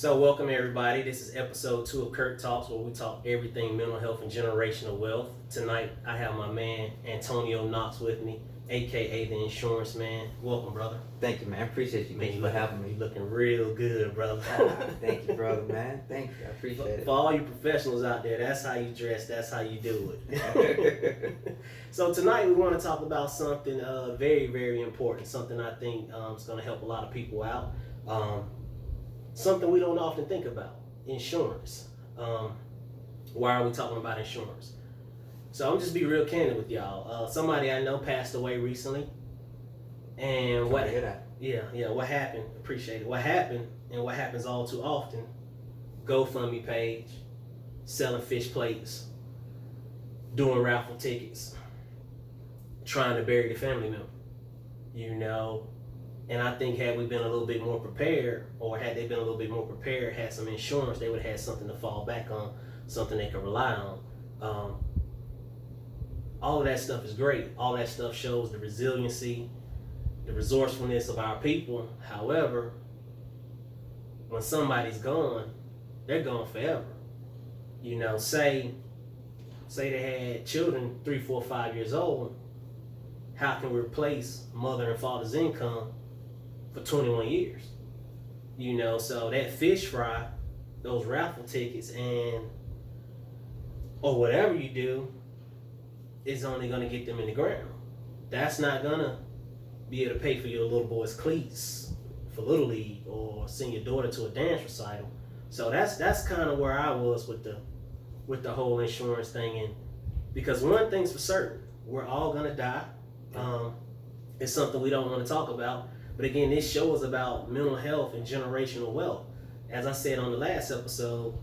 So, welcome everybody. This is episode 2 of KirkTalks, where we talk everything mental health and generational wealth. Tonight, I have my man Antonio Knox with me, aka the Insurance Man. Welcome, brother. Thank you, man. Appreciate you. Thanks for having me. You looking real good, brother. Thank you, brother, man. Thank you. I appreciate it. For all you professionals out there, that's how you dress. That's how you do it. So tonight, we want to talk about something very, very important. Something I think is going to help a lot of people out. Something we don't often think about, insurance. Why are we talking about insurance? So I'm just be real candid with y'all. Somebody I know passed away recently, and what happened? Appreciate it. What happened, and what happens all too often? GoFundMe page, selling fish plates, doing raffle tickets, trying to bury the family member. You know. And I think had we been a little bit more prepared, or had they been a little bit more prepared, had some insurance, they would have had something to fall back on, something they could rely on. All of that stuff is great. All that stuff shows the resiliency, the resourcefulness of our people. However, when somebody's gone, they're gone forever. You know, say they had children 3, 4, 5 years old. How can we replace mother and father's income for 21 years? You know, so that fish fry, those raffle tickets, or whatever you do, is only gonna get them in the ground. That's not gonna be able to pay for your little boy's cleats for Little League or send your daughter to a dance recital. So that's kind of where I was with the whole insurance thing. And because one thing's for certain, we're all gonna die. It's something we don't want to talk about. But again, this show is about mental health and generational wealth. As I said on the last episode,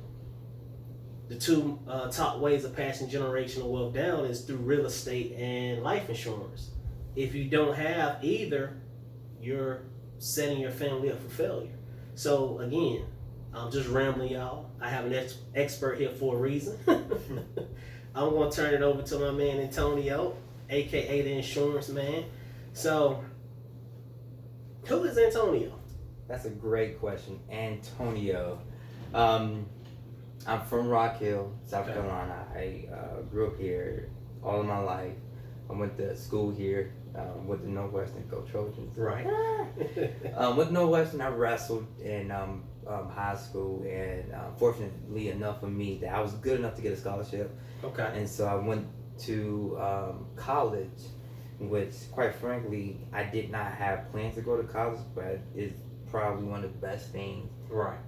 the two top ways of passing generational wealth down is through real estate and life insurance. If you don't have either, you're setting your family up for failure. So again, I'm just rambling, y'all. I have an expert here for a reason. I'm going to turn it over to my man Antonio, aka the Insurance Man. So, who is Antonio? That's a great question. Antonio. I'm from Rock Hill, South Carolina. I grew up here all of my life. I went to school here, went to Northwestern, go Trojans. Right. With Northwestern, I wrestled in high school, and fortunately enough for me, that I was good enough to get a scholarship. Okay. And so I went to college, which, quite frankly, I did not have plans to go to college, but it's probably one of the best things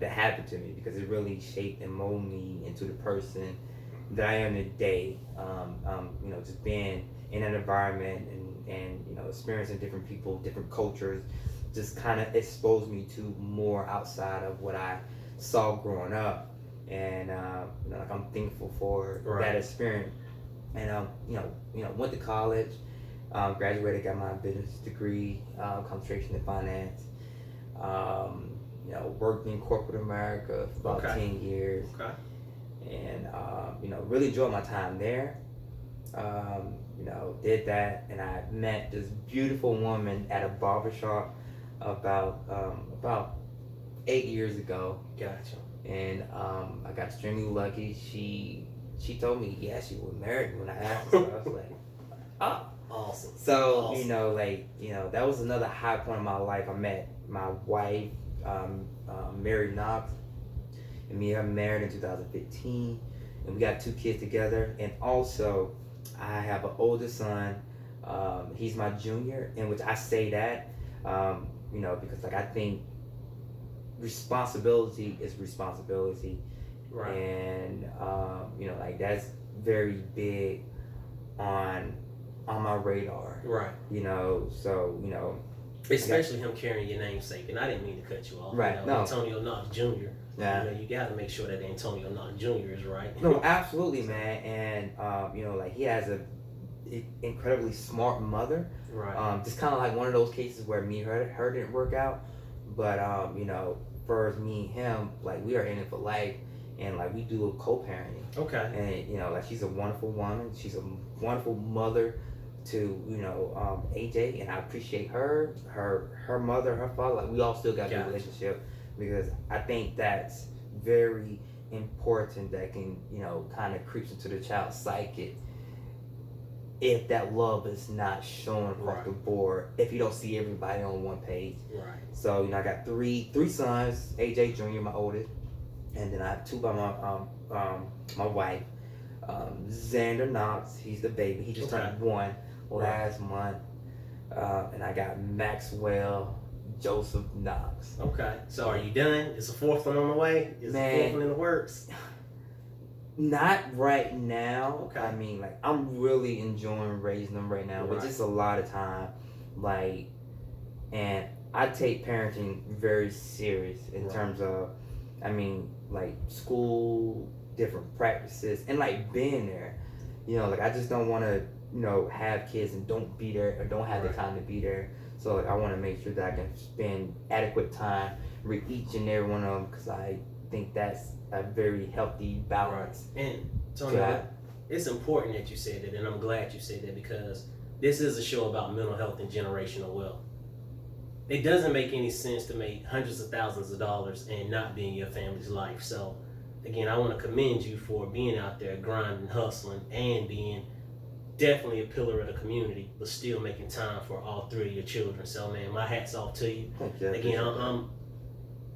that happened to me, because it really shaped and molded me into the person that I am today. You know, just being in an environment and you know, experiencing different people, different cultures, just kind of exposed me to more outside of what I saw growing up. And you know, like, I'm thankful for that experience. And you know, went to college. Graduated, got my business degree, concentration in finance. You know, worked in corporate America for about 10 years. And, you know, really enjoyed my time there. You know, did that, and I met this beautiful woman at a barbershop about 8 years ago. Gotcha. And I got extremely lucky. She told me, yeah, she was married when I asked her. So I was like, oh. Awesome. So, you know, like, you know, that was another high point in my life. I met my wife, Mary Knox, and me and her married in 2015, and we got 2 kids together. And also, I have an older son. He's my junior, in which I say that, you know, because, like, I think responsibility is responsibility. Right. And, you know, like, that's very big on my radar. Right. You know, so, you know. Especially him carrying your namesake. And I didn't mean to cut you off. Right. You know, No. Antonio Knox Jr. Yeah. You know, you got to make sure that Antonio Knox Jr. is right. No, absolutely, man. And, you know, like, he has a incredibly smart mother. Right. Just kind of like one of those cases where me and her didn't work out. But, you know, for me and him, like, we are in it for life. And, like, we do a co-parenting. Okay. And, you know, like, she's a wonderful woman. She's a wonderful mother to, you know, AJ, and I appreciate her mother, her father. Like, we all still got a good relationship. because I think that's very important. That can, kind of creeps into the child's psyche if that love is not shown across the board, if you don't see everybody on one page. Right. So, I got three sons, AJ Jr., my oldest, and then I have two by my wife, Xander Knox, he's the baby. He just turned 1 last month. And I got Maxwell Joseph Knox. Okay. So are you done? Is the 4th one on the way? Is the 4th one in the works? Not right now. Okay. I mean, like, I'm really enjoying raising them right now, but just a lot of time. Like, and I take parenting very serious in terms of, I mean, like, school, different practices, and, like, being there. Like, I just don't want to, have kids and don't be there or don't have the time to be there. So, like, I want to make sure that I can spend adequate time with each and every one of them, because I think that's a very healthy balance. And Tony, it's important that you said that, and I'm glad you said that, because this is a show about mental health and generational wealth. It doesn't make any sense to make hundreds of thousands of dollars and not be in your family's life. So, again, I want to commend you for being out there grinding, hustling, and being definitely a pillar of the community, but still making time for all 3 of your children. So, man, my hat's off to you. Again,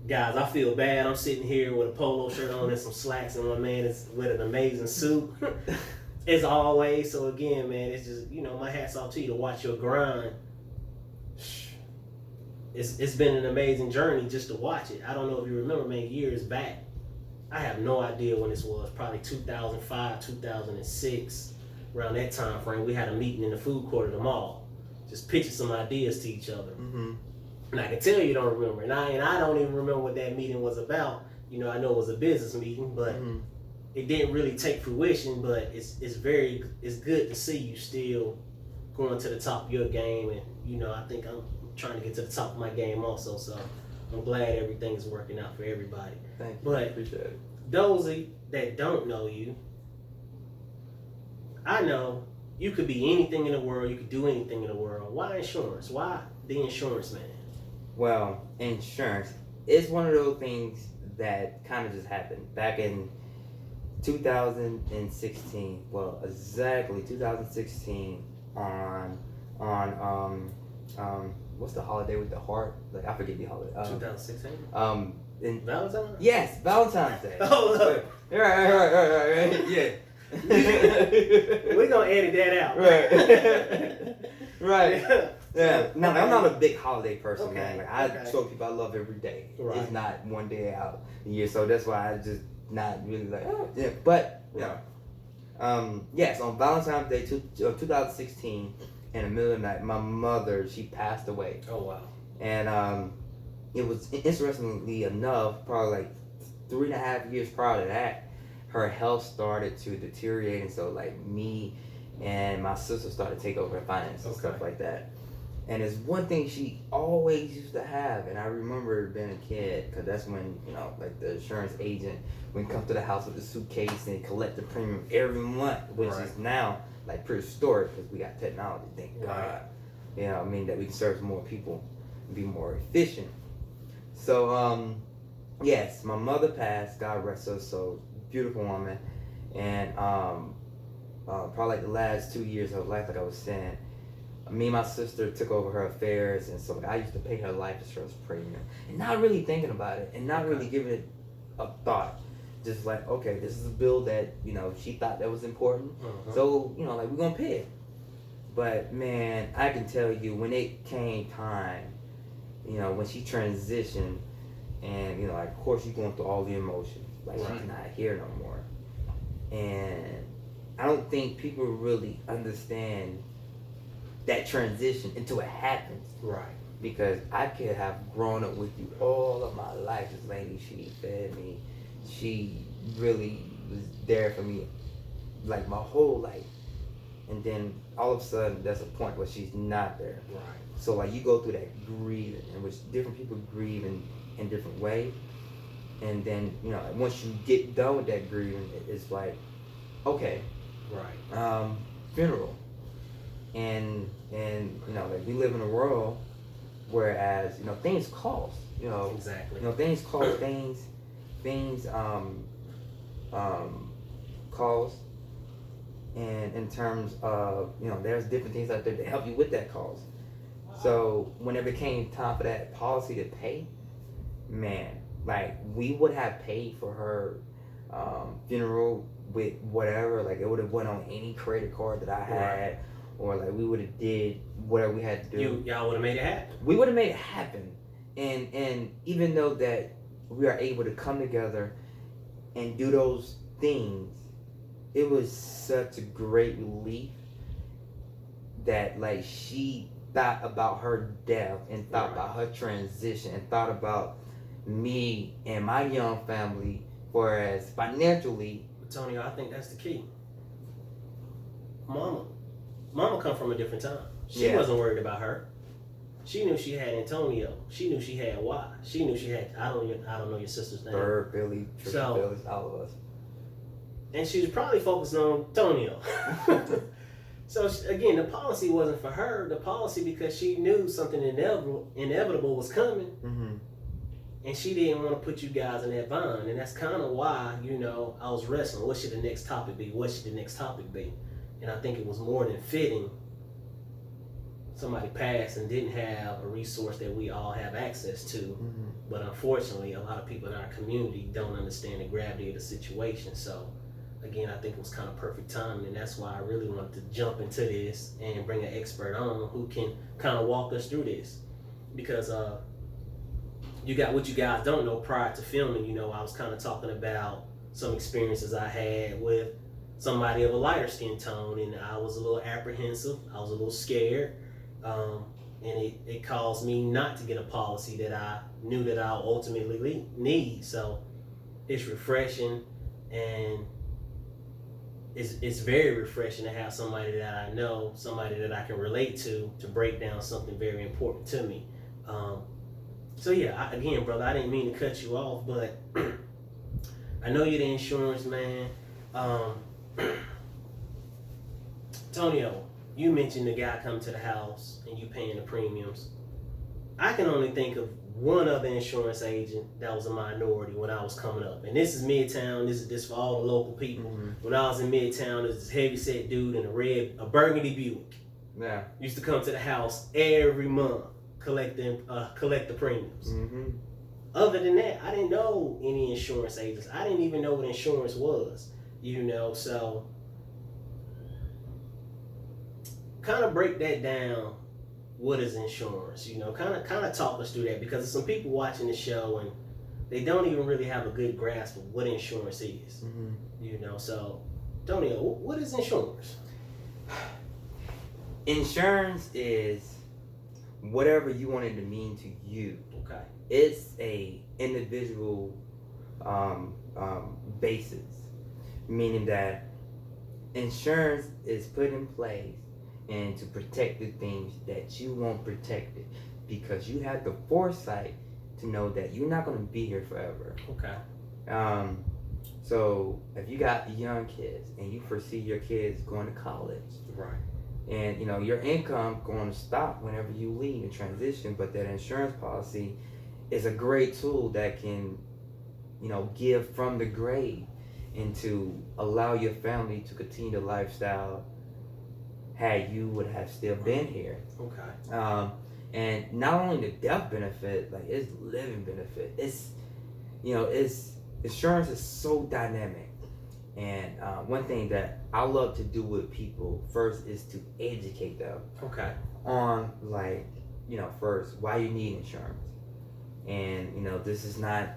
guys, I feel bad. I'm sitting here with a polo shirt on and some slacks, and my man is with an amazing suit, as always. So, again, man, it's just, my hat's off to you to watch your grind. It's been an amazing journey just to watch it. I don't know if you remember, man, years back, I have no idea when this was, probably 2005, 2006, around that time frame. We had a meeting in the food court of the mall, just pitching some ideas to each other. Mm-hmm. And I can tell you don't remember, and I don't even remember what that meeting was about. I know it was a business meeting, but it didn't really take fruition. But it's good to see you still going to the top of your game, and I think I'm trying to get to the top of my game also. So I'm glad everything is working out for everybody. Thank you. But Appreciate it. Those that don't know you, I know you could be anything in the world. You could do anything in the world. Why insurance? Why the insurance man? Well, insurance is one of those things that kind of just happened back in 2016. Well, exactly 2016 on what's the holiday with the heart? Like, I forget the holiday. 2016. In Valentine's? Yes, Valentine's Day. Oh, look. Right. Yeah. We're gonna edit that out. Right. Yeah. No, I'm not a big holiday person, man. Like, I show people I love every day. Right. It's not one day out a year, so that's why I just not really like. Yeah. But yes, on Valentine's Day 2016, in the middle of the night, my mother, she passed away. Oh wow. And it was, interestingly enough, probably like 3.5 years prior to that, her health started to deteriorate, and so like me and my sister started to take over her finances and stuff like that. And it's one thing she always used to have, and I remember being a kid, because that's when, like the insurance agent would come to the house with a suitcase and collect the premium every month, which is now like prehistoric because we got technology, thank God. That we can serve more people and be more efficient. So, yes, my mother passed, God rest her soul, beautiful woman, and probably like the last 2 years of her life, like I was saying, me and my sister took over her affairs, and so I used to pay her life insurance premium, and not really thinking about it, and not really giving it a thought. Just like, okay, this is a bill that, she thought that was important, so, like, we're gonna pay it. But, man, I can tell you, when it came time, when she transitioned, and, like, of course, you're going through all the emotions. Like, she's not here no more. And I don't think people really understand that transition until it happens. Right. Because I could have grown up with you all of my life. This lady, she fed me. She really was there for me, like, my whole life. And then all of a sudden, there's a point where she's not there. Right. So, like, you go through that grieving, in which different people grieve in different ways. And then, once you get done with that grieving, it's like, okay, right, funeral. And like, we live in a world Whereas, things cost. Exactly. Things cost. Things cost. And in terms of, there's different things out there to help you with that cost. So whenever it came time for that policy to pay, man, like we would have paid for her funeral with whatever, like it would have went on any credit card that I had, or like we would have did whatever we had to do. Y'all would have made it happen. We would have made it happen, and even though that we are able to come together and do those things, it was such a great relief that like she thought about her death and thought about her transition and thought about me and my young family, whereas financially. Antonio, I think that's the key. Mama come from a different time. She wasn't worried about her. She knew she had Antonio. She knew she had Y. She knew she had, I don't know your sister's name. Bird, Billy, Billy, all of us. And she was probably focused on Antonio. So again, the policy wasn't for her. The policy because she knew something inevitable was coming, mm-hmm. and she didn't want to put you guys in that bind. And that's kind of why I was wrestling. What should the next topic be? What should the next topic be? And I think it was more than fitting. Somebody passed and didn't have a resource that we all have access to, mm-hmm. but unfortunately, a lot of people in our community don't understand the gravity of the situation. So. Again, I think it was kind of perfect timing, and that's why I really wanted to jump into this and bring an expert on who can kind of walk us through this. Because you got what you guys don't know prior to filming, I was kind of talking about some experiences I had with somebody of a lighter skin tone, and I was a little apprehensive, I was a little scared, and it caused me not to get a policy that I knew that I'll ultimately need. So it's refreshing, and it's very refreshing to have somebody that I know, somebody that I can relate to break down something very important to me. So yeah, again, brother, I didn't mean to cut you off, but I know you're the insurance man. Antonio, you mentioned the guy coming to the house and you paying the premiums. I can only think of one other insurance agent that was a minority when I was coming up. And this is Midtown. This is for all the local people. Mm-hmm. When I was in Midtown, there was this heavyset dude in a burgundy Buick. Yeah. Used to come to the house every month, collect the premiums. Mm-hmm. Other than that, I didn't know any insurance agents. I didn't even know what insurance was, so kind of break that down. What is insurance? Kind of talk us through that, because there's some people watching the show and they don't even really have a good grasp of what insurance is. Mm-hmm. So Antonio, what is insurance? Insurance is whatever you want it to mean to you. Okay. It's a individual basis, meaning that insurance is put in place and to protect the things that you want protected, because you have the foresight to know that you're not going to be here forever. Okay. So if you got young kids and you foresee your kids going to college, right, and your income going to stop whenever you leave and transition, but that insurance policy is a great tool that can give from the grave and to allow your family to continue the lifestyle had you would have still been here. Okay. And not only the death benefit, like it's living benefit. It's insurance is so dynamic. And one thing that I love to do with people first is to educate them. Okay. On first why you need insurance. And this is not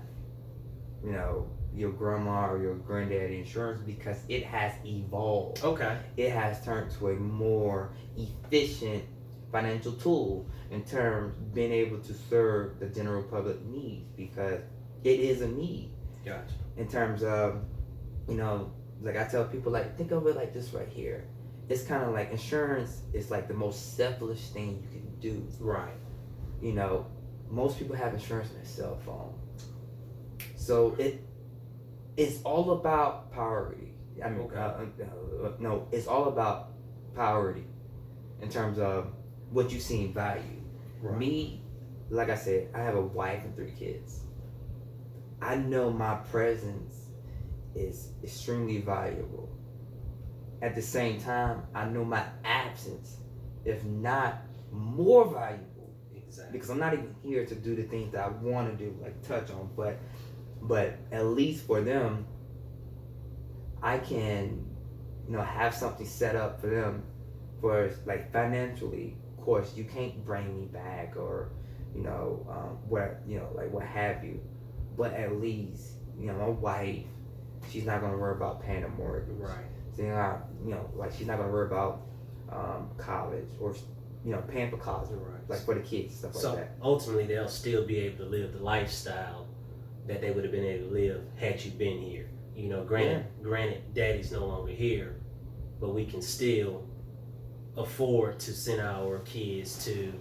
your grandma or your granddaddy insurance, because it has evolved. Okay. It has turned to a more efficient financial tool in terms of being able to serve the general public needs, because it is a need. Gotcha. In terms of, like I tell people, like think of it like this right here. It's kind of like insurance is like the most selfish thing you can do. Right. Most people have insurance on their cell phone. So it's all about priority. I mean, okay. No, it's all about priority in terms of what you see in value. Right. Me, like I said, I have a wife and 3 kids. I know my presence is extremely valuable. At the same time, I know my absence, if not more valuable, Exactly. because I'm not even here to do the things that I want to do, like touch on. But at least for them, I can, have something set up for them, for like financially. Of course, you can't bring me back, or what have you. But at least, my wife, she's not gonna worry about paying a mortgage. Right. So, like she's not gonna worry about college, or paying for college, Right. like for the kids, stuff like that. So ultimately, they'll still be able to live the lifestyle that they would have been able to live had you been here. Granted, Daddy's no longer here, but we can still afford to send our kids to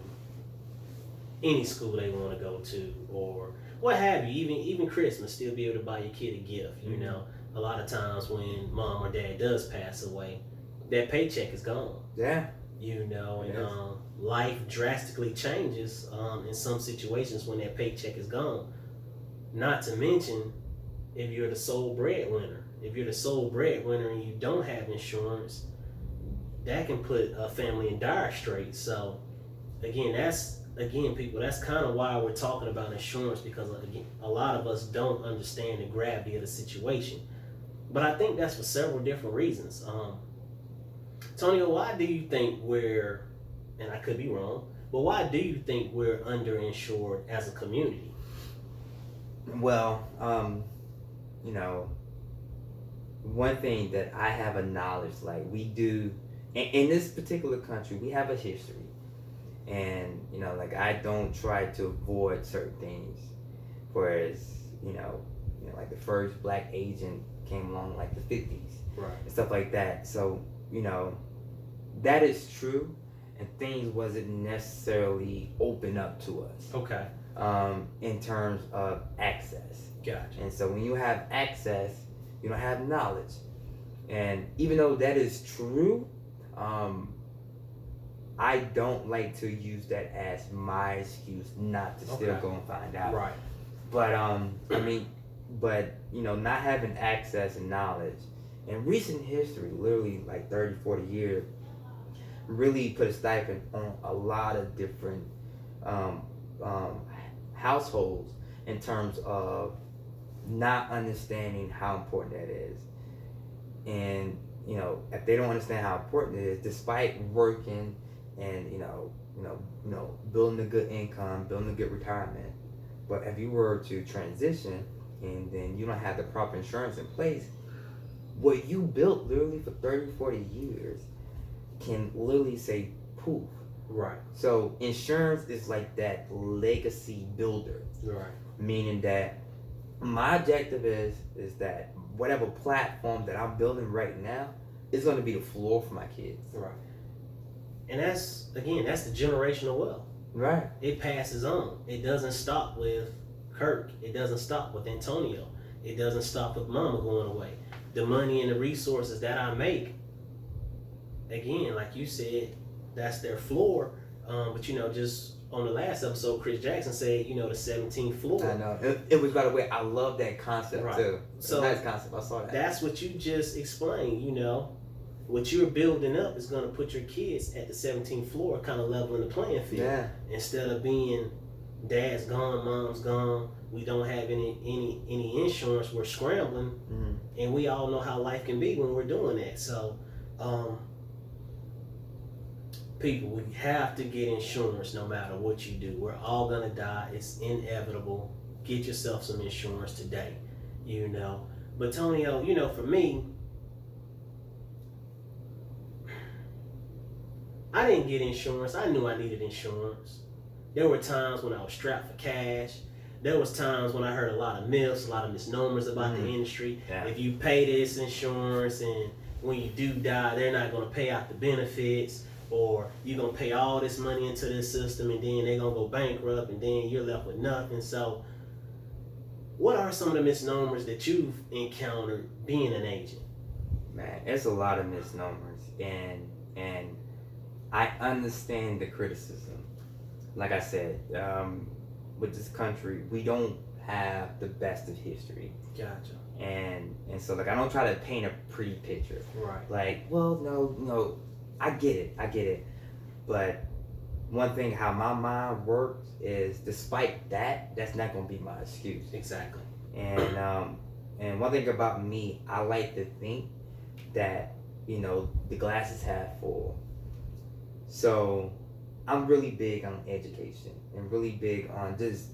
any school they want to go to, or what have you. Even Christmas, still be able to buy your kid a gift. A lot of times when mom or dad does pass away, that paycheck is gone. Yeah. Life drastically changes in some situations when that paycheck is gone. Not to mention, if you're the sole breadwinner. If you're the sole breadwinner and you don't have insurance, that can put a family in dire straits. So, people, that's kind of why we're talking about insurance, because again, a lot of us don't understand the gravity of the situation. But I think that's for several different reasons. Tonio, why do you think we're, and I could be wrong, but why do you think we're underinsured as a community? Well, one thing that I have a knowledge, like we do in this particular country, we have a history. And, like I don't try to avoid certain things. Whereas, like the first black agent came along like the 50s. Right. And stuff like that. So, that is true, and things wasn't necessarily open up to us. Okay. In terms of access. Gotcha. And so when you have access, you don't have knowledge. And even though that is true, I don't like to use that as my excuse not to still go and find out. Right. But not having access and knowledge in recent history, literally like 30, 40 years, really put a stipend on a lot of different households in terms of not understanding how important that is. And if they don't understand how important it is, despite working and building a good income, building a good retirement, but if you were to transition and then you don't have the proper insurance in place, what you built literally for 30, 40 years can literally say poof. Right. So insurance is like that legacy builder. Right. Meaning that my objective is that whatever platform that I'm building right now is going to be the floor for my kids. Right. And that's the generational wealth. Right. It passes on. It doesn't stop with Kirk. It doesn't stop with Antonio. It doesn't stop with Mama going away. The money and the resources that I make, again, like you said, that's their floor. But just on the last episode, Chris Jackson said, the 17th floor. I know. It was, by the way, I love that concept too. It's a nice concept. I saw that. That's what you just explained. What you're building up is going to put your kids at the 17th floor, kind of leveling the playing field. Yeah. Instead of being dad's gone, mom's gone, we don't have any insurance, we're scrambling, and we all know how life can be when we're doing that. So, people, we have to get insurance no matter what you do. We're all going to die. It's inevitable. Get yourself some insurance today, But Tonio, for me, I didn't get insurance. I knew I needed insurance. There were times when I was strapped for cash. There was times when I heard a lot of myths, a lot of misnomers about the industry. Yeah. If you pay this insurance and when you do die, they're not going to pay out the benefits, or you're going to pay all this money into this system and then they're going to go bankrupt and then you're left with nothing. So what are some of the misnomers that you've encountered being an agent? Man, it's a lot of misnomers, and I understand the criticism. Like I said, with this country, we don't have the best of history. Gotcha. And so like I don't try to paint a pretty picture. Right. Like, well, no, I get it. But one thing how my mind works is, despite that, that's not gonna be my excuse. Exactly. And one thing about me, I like to think that, the glass is half full. So I'm really big on education and really big on just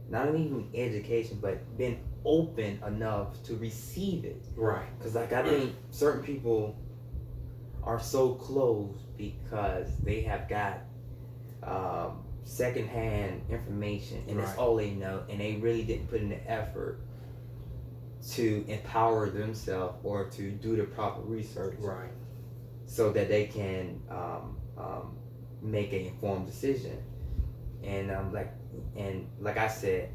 not even education, but being open enough to receive it. Right. Because like I think certain people are so closed because they have got secondhand information and that's all they know, and they really didn't put in the effort to empower themselves or to do the proper research, right, so that they can make an informed decision. And like I said,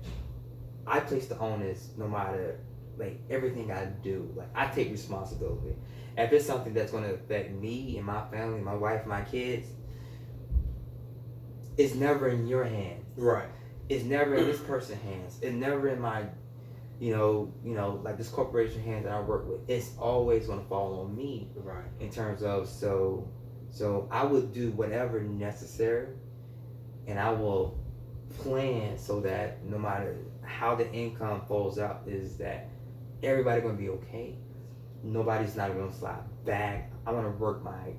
I place the onus no matter like everything I do. Like I take responsibility. If it's something that's going to affect me and my family, my wife, my kids, it's never in your hands. Right. It's never in this person's hands. It's never in my, like this corporation hands that I work with. It's always going to fall on me. Right. In terms of so I would do whatever necessary, and I will plan so that no matter how the income falls out, is that everybody going to be okay. Nobody's not going to slide back. I want to work my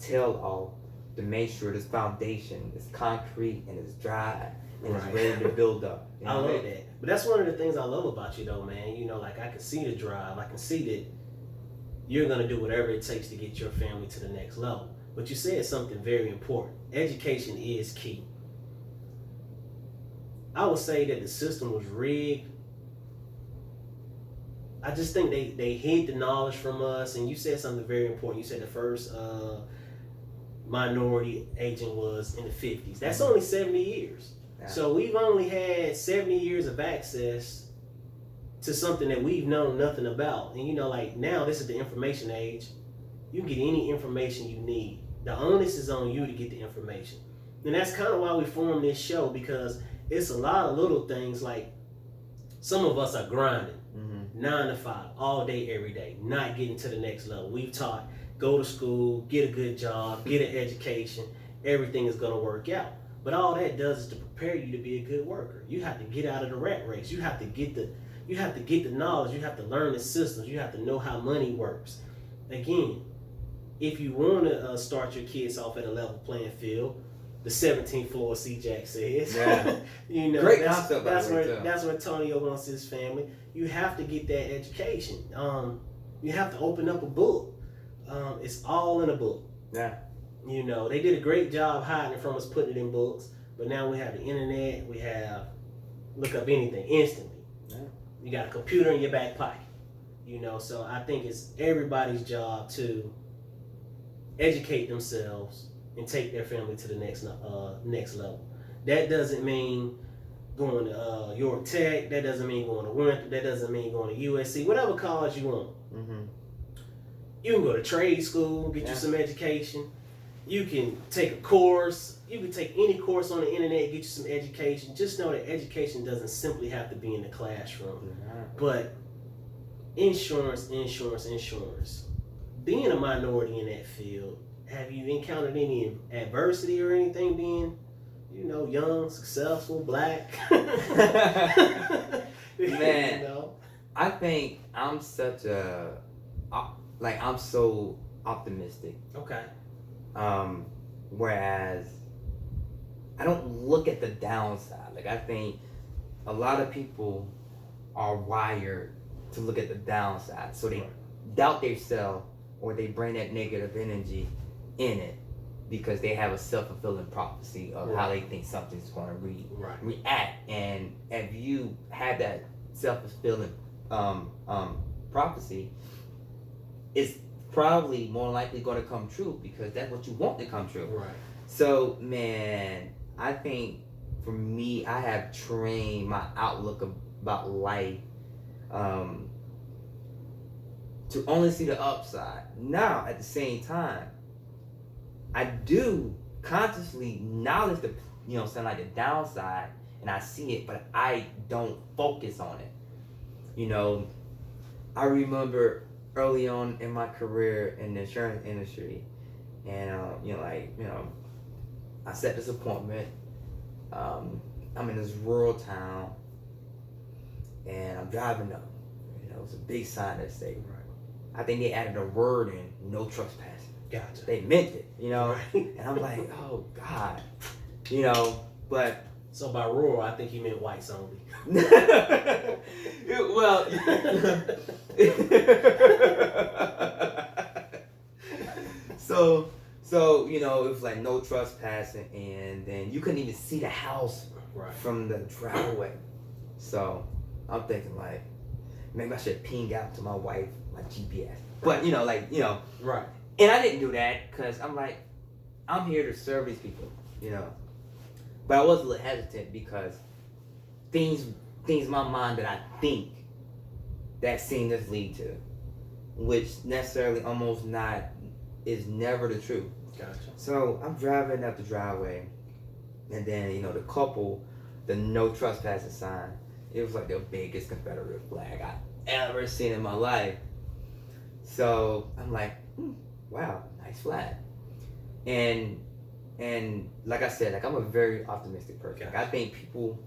tail off to make sure this foundation is concrete and it's dry and it's ready to build up. I love that. But that's one of the things I love about you though, man. Like I can see the drive. I can see that you're going to do whatever it takes to get your family to the next level. But you said something very important. Education is key. I would say that the system was rigged. I just think they hid the knowledge from us. And you said something very important. You said the first minority agent was in the 50s. That's only 70 years. Yeah. So we've only had 70 years of access to something that we've known nothing about. And like now this is the information age. You can get any information you need. The onus is on you to get the information. And that's kind of why we formed this show, because it's a lot of little things. Like some of us are grinding 9 to 5 all day, every day, not getting to the next level. We've taught, go to school, get a good job, get an education, everything is going to work out. But all that does is to prepare you to be a good worker. You have to get out of the rat race. You have to get the knowledge. You have to learn the systems. You have to know how money works. Again, if you want to start your kids off at a level playing field, the 17th floor, C-Jack says. Yeah. Great concept. That's where Antonio wants his family. You have to get that education. You have to open up a book. It's all in a book. Yeah. They did a great job hiding it from us, putting it in books. But now we have the internet. We have look up anything instantly. Yeah. You got a computer in your back pocket. So I think it's everybody's job to educate themselves and take their family to the next level. That doesn't mean going to York Tech. That doesn't mean going to Winthrop. That doesn't mean going to USC. Whatever college you want. Mm-hmm. You can go to trade school, get you some education. You can take a course. You can take any course on the internet, get you some education. Just know that education doesn't simply have to be in the classroom. Mm-hmm. But insurance. Being a minority in that field, have you encountered any adversity or anything being, young, successful, black? Man, I think I'm such I'm so optimistic. Okay. Whereas I don't look at the downside. Like I think a lot of people are wired to look at the downside. So they doubt themselves, or they bring that negative energy in it because they have a self-fulfilling prophecy of how they think something's going to react. And if you have that self-fulfilling prophecy, it's probably more likely going to come true because that's what you want to come true. Right. So, man, I think for me, I have trained my outlook about life to only see the upside. Now, at the same time, I do consciously acknowledge the, the downside, and I see it, but I don't focus on it. You know, I remember early on in my career in the insurance industry, and I set this appointment. I'm in this rural town, and I'm driving up. It's a big sign that say, right. I think they added a word in, no trespassing. Gotcha. They meant it, Right. And I'm like, oh God, but. So by rural, I think he meant whites only. Well, so it was like no trespassing, and then you couldn't even see the house right. from the driveway. So I'm thinking like, maybe I should ping out to my wife my GPS. But right. And I didn't do that because I'm like, I'm here to serve these people, But I was a little hesitant because things in my mind that I think that seen this lead to, which necessarily almost not is never the truth. Gotcha. So I'm driving up the driveway, and then the couple, the no trespassing sign, it was like the biggest Confederate flag I ever seen in my life. So I'm like, wow, nice flag. And like I said, like I'm a very optimistic person. Gotcha. Like I think people,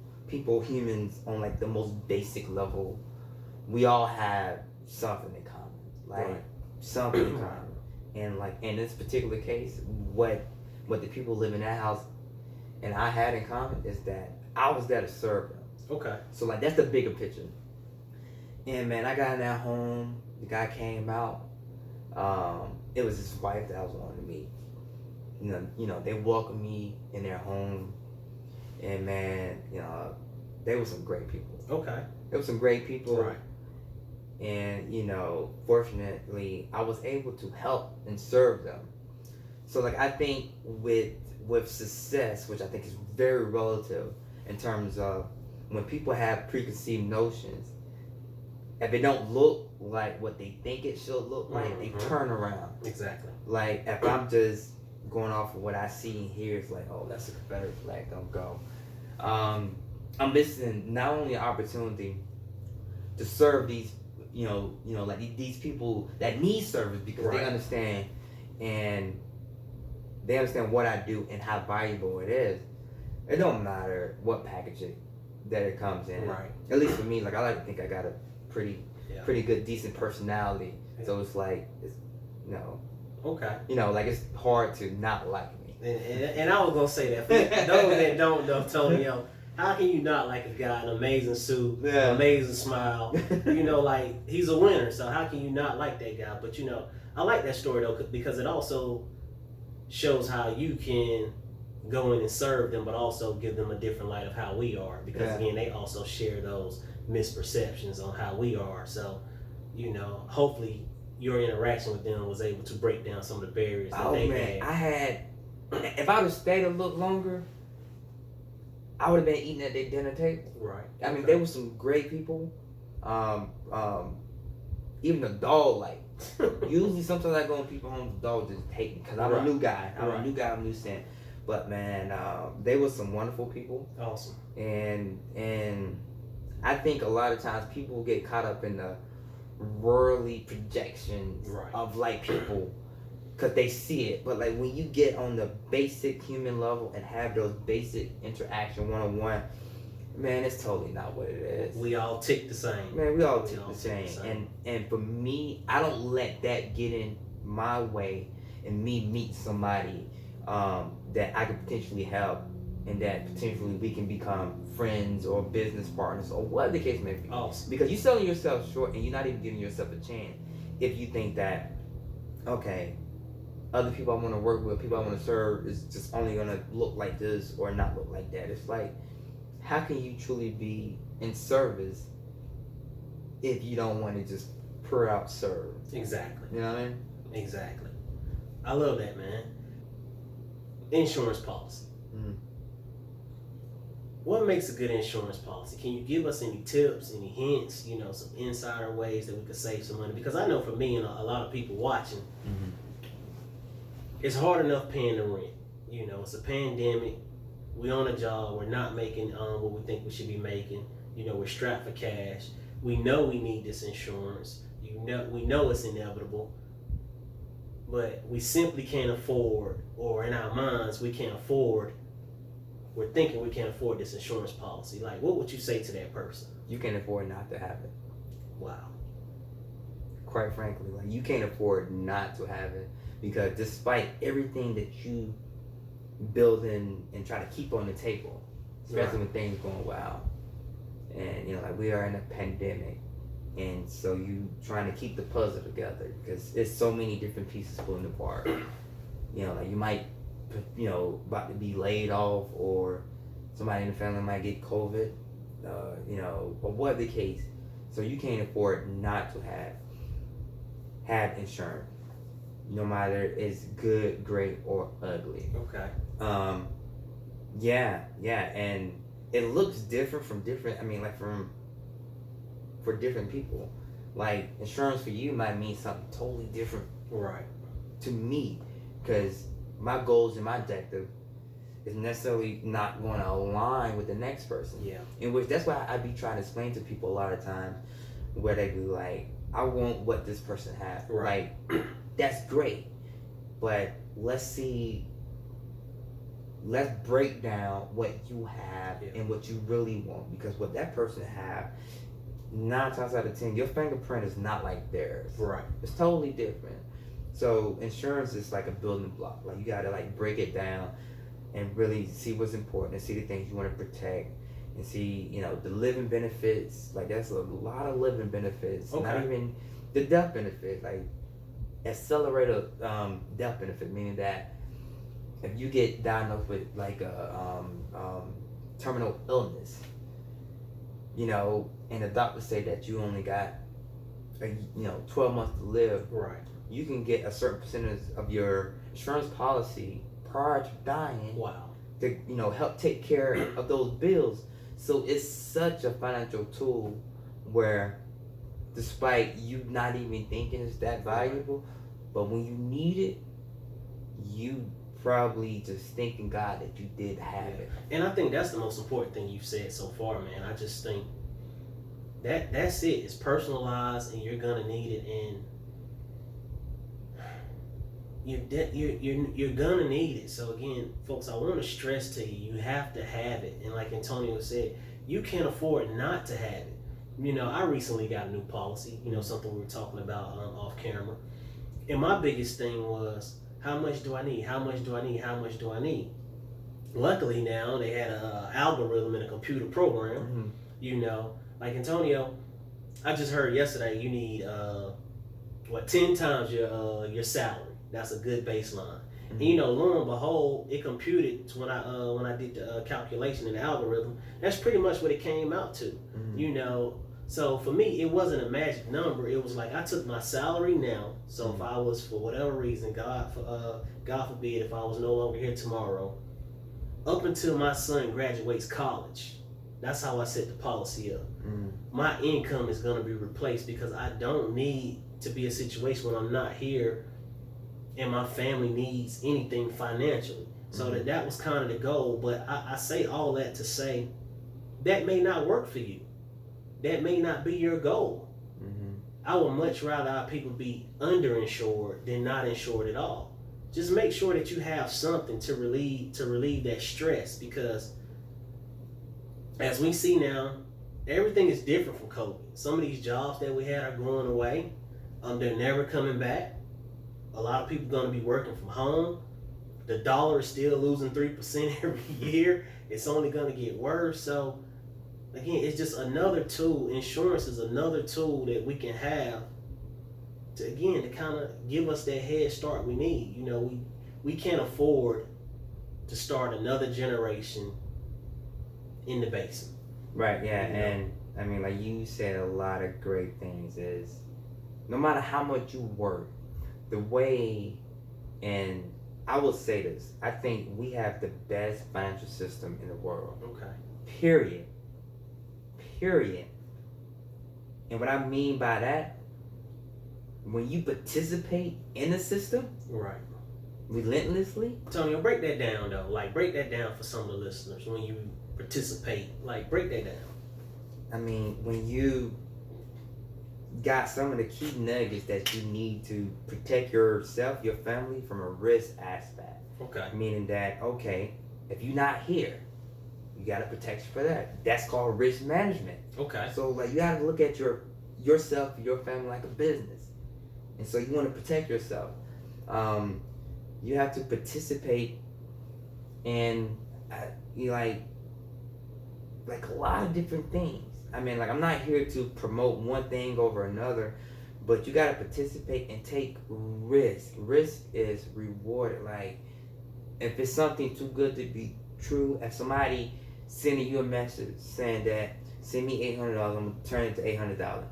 humans on like the most basic level, we all have something in common. Like right. something in common. And like in this particular case, what the people live in that house and I had in common is that I was there to serve them. Okay. So like that's the bigger picture. And man, I got in that home, the guy came out. It was his wife that I was wanting to meet. They welcomed me in their home, and man, they were some great people. Okay. There were some great people. Right. And fortunately, I was able to help and serve them. So like I think with success, which I think is very relative in terms of when people have preconceived notions, if it don't look like what they think it should look like, they turn around. Exactly. Like if I'm just going off of what I see and hear, it's like, oh, that's a Confederate flag, don't go. I'm missing not only an opportunity to serve these, like these people that need service because right. they understand what I do and how valuable it is. It don't matter what packaging that it comes in. Right. At least for me, like I like to think I got a pretty good, decent personality. Yeah. So it's like, okay. Like it's hard to not like me. And I was gonna say that for those that don't know, Tony, how can you not like a guy in an amazing suit, amazing smile? Like he's a winner. So how can you not like that guy? But I like that story though because it also shows how you can go in and serve them, but also give them a different light of how we are. Because again, they also share those misperceptions on how we are. So, hopefully your interaction with them was able to break down some of the barriers that they had. If I would have stayed a little longer, I would have been eating at their dinner table. Right. I mean, there were some great people. Even the dog, like, usually sometimes I go in people's homes, the dog just hate me because I'm a new guy. I'm a new scent. But man, they were some wonderful people. Awesome. And I think a lot of times people get caught up in the worldly projections of like people because they see it. But like when you get on the basic human level and have those basic interaction one-on-one, man, it's totally not what it is. We all tick the same. Man, we all tick the same. And for me, I don't let that get in my way and me meet somebody that I could potentially help and that potentially we can become friends or business partners or whatever the case may be. Awesome. Because you're selling yourself short and you're not even giving yourself a chance if you think that, okay, other people I want to work with, people I want to serve is just only going to look like this or not look like that. It's like, how can you truly be in service if you don't want to just pour out serve? Exactly. You know what I mean? Exactly. I love that, man. Insurance policy. What makes a good insurance policy? Can you give us any tips, any hints, some insider ways that we could save some money? Because I know for me and a lot of people watching, it's hard enough paying the rent. It's a pandemic. We on a job. We're not making what we think we should be making. You know, we're strapped for cash. We know we need this insurance. We know it's inevitable, but we simply can't afford, or in our minds, we can't afford. We're thinking we can't afford this insurance policy. Like, what would you say to that person? You can't afford not to have it. Wow. Quite frankly, like you can't afford not to have it, because despite everything that you build in and try to keep on the table, especially when things going well, and you know, like we are in a pandemic, and so you trying to keep the puzzle together because it's so many different pieces pulling apart. You know, like you might, you know, about to be laid off, or somebody in the family might get COVID, you know, or what the case. So you can't afford not to have insurance, no matter it's good, great, or ugly. Okay. Yeah, and it looks different from different. I mean, like for different people. Like insurance for you might mean something totally different, Right. to me, because my goals and my objective is necessarily not going to align with the next person. Yeah. In which that's why I be trying to explain to people a lot of times, where they be like, I want what this person has. Right. Like, that's great, but let's break down what you have and what you really want, because what that person have, 9 times out of 10, your fingerprint is not like theirs. Right. It's totally different. So insurance is like a building block. Like you gotta like break it down and really see what's important and see the things you want to protect and see, you know, the living benefits. Like that's a lot of living benefits. Okay. Not even the death benefit. Like accelerated death benefit, meaning that if you get diagnosed with like a terminal illness, you know, and the doctors say that you only got 12 months to live, Right. you can get a certain percentage of your insurance policy prior to dying. Wow. To, you know, help take care of those bills. So it's such a financial tool where, despite you not even thinking it's that valuable, but when you need it, you probably just thanking God that you did have it. And I think that's the most important thing you've said so far, man. I just think that's it. It's personalized, and you're gonna need it, and you're gonna need it. So again, folks, I want to stress to you, you have to have it. And like Antonio said, you can't afford not to have it. You know, I recently got a new policy, you know, something we were talking about off camera. And my biggest thing was, how much do I need? How much do I need? How much do I need? Luckily now they had an algorithm in a computer program. Mm-hmm. You know, like Antonio, I just heard yesterday you need 10 times your salary. That's a good baseline. Mm-hmm. And you know, lo and behold, it computed when I did the calculation in the algorithm. That's pretty much what it came out to. Mm-hmm. You know, so for me, it wasn't a magic number. It was like I took my salary now. So if I was, for whatever reason, God forbid, if I was no longer here tomorrow, up until my son graduates college, that's how I set the policy up. Mm-hmm. My income is going to be replaced, because I don't need to be a situation when I'm not here and my family needs anything financially. So that was kind of the goal. But I say all that to say that may not work for you. That may not be your goal. Mm-hmm. I would much rather our people be underinsured than not insured at all. Just make sure that you have something to relieve that stress, because as we see now, everything is different from COVID. Some of these jobs that we had are going away. They're never coming back. A lot of people are going to be working from home. The dollar is still losing 3% every year. It's only going to get worse. So again, it's just another tool. Insurance is another tool that we can have to kind of give us that head start we need. You know, we can't afford to start another generation in the basement. Right, yeah, You know? and I mean, like you said, a lot of great things is, no matter how much you work, the way, and I will say this, I think we have the best financial system in the world. Okay. Period. And what I mean by that, when you participate in the system, Right. relentlessly. Antonio, break that down though. Like break that down for some of the listeners when you participate. Like break that down. I mean, when you got some of the key nuggets that you need to protect yourself, your family from a risk aspect. Okay. Meaning that, okay, if you're not here, you got to protect you for that. That's called risk management. Okay. So like you got to look at yourself, your family like a business, and so you want to protect yourself. You have to participate in like a lot of different things. I mean, like I'm not here to promote one thing over another, but you got to participate and take risk. Risk is rewarded. Like if it's something too good to be true, if somebody sending you a message saying that send me $800, I'm gonna turn it to $800.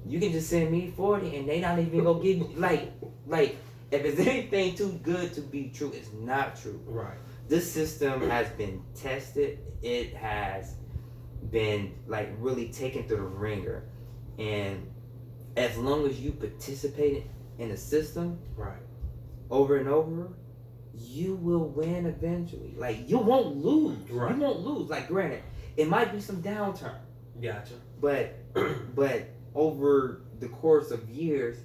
You can just send me 40, and they not even gonna give you like if it's anything too good to be true, it's not true. Right. This system has been tested. It has been like really taken through the ringer, and as long as you participate in the system, right, over and over, you will win eventually. Like you won't lose. Right. You won't lose. Like granted, it might be some downturn. Gotcha. But over the course of years,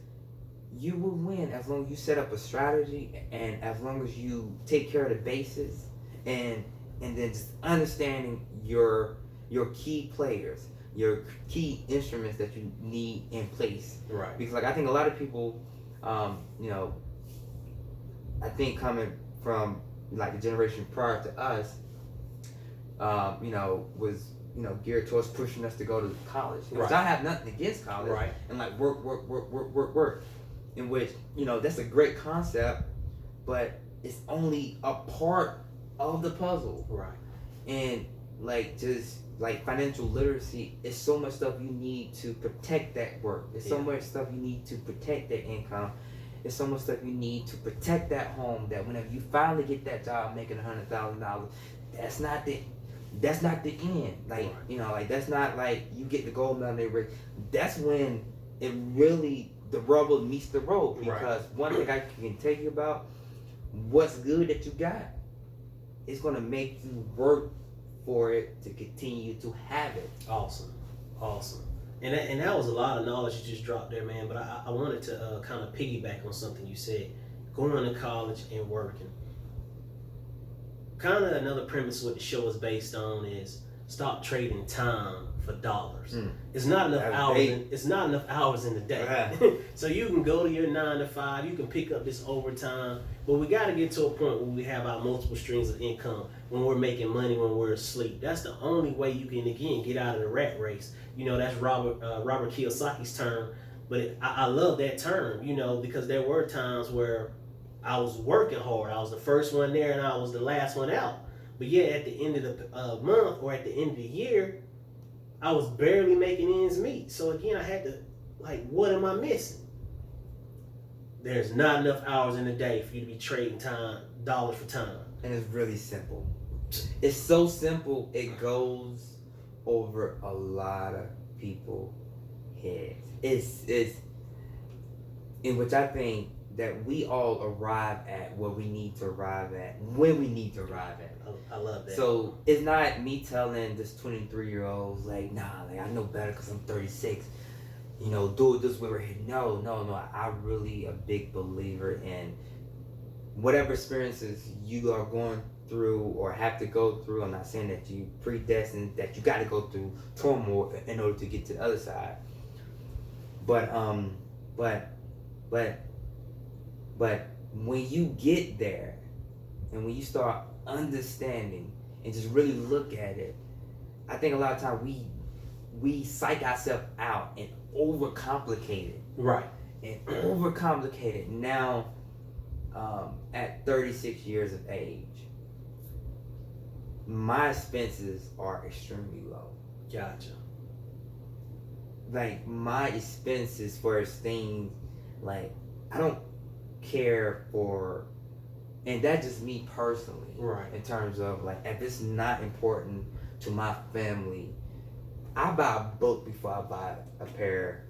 you will win as long as you set up a strategy and as long as you take care of the bases and then just understanding your key players, your key instruments that you need in place. Right. Because like I think a lot of people, I think coming from like the generation prior to us, was geared towards pushing us to go to college. Because I have nothing against college. Right. And like work. In which, that's a great concept, but it's only a part of the puzzle. Right. And like just like financial literacy, it's so much stuff you need to protect that work. There's so much stuff you need to protect that income. There's so much stuff you need to protect that home, that whenever you finally get that job making $100,000, that's not the end. Like, like that's not like you get the gold medal. That's when it really, the rubber meets the road. Because one thing I can tell you about what's good that you got, it's going to make you work for it to continue to have it. Awesome. And that was a lot of knowledge you just dropped there, man. But I wanted to kind of piggyback on something you said. Going to college and working. Kind of another premise what the show is based on is stop trading time for dollars. It's not enough hours. It's not enough hours in the day. Right. So you can go to your 9 to 5. You can pick up this overtime. But we got to get to a point where we have our multiple streams of income. When we're making money, when we're asleep. That's the only way you can again get out of the rat race. That's Robert Kiyosaki's term. But I love that term. Because there were times where I was working hard. I was the first one there and I was the last one out. But yet at the end of the month or at the end of the year, I was barely making ends meet. So again, I had to, what am I missing? There's not enough hours in the day for you to be trading dollars for time. And it's really simple. It's so simple, it goes over a lot of people's heads. It's in which I think that we all arrive at what we need to arrive at when we need to arrive at. I love that. So it's not me telling this 23-year-old I know better because I'm 36. Do it this way right here. No. I'm really a big believer in whatever experiences you are going through or have to go through. I'm not saying that you predestined, that you got to go through turmoil in order to get to the other side. But when you get there and when you start understanding and just really look at it, I think a lot of times we psych ourselves out and overcomplicate it. Right. And overcomplicate it. Now, at 36 years of age, my expenses are extremely low. Gotcha. Like my expenses for things, I don't care for, and that's just me personally. Right. In terms of if it's not important to my family, I buy a book before I buy a pair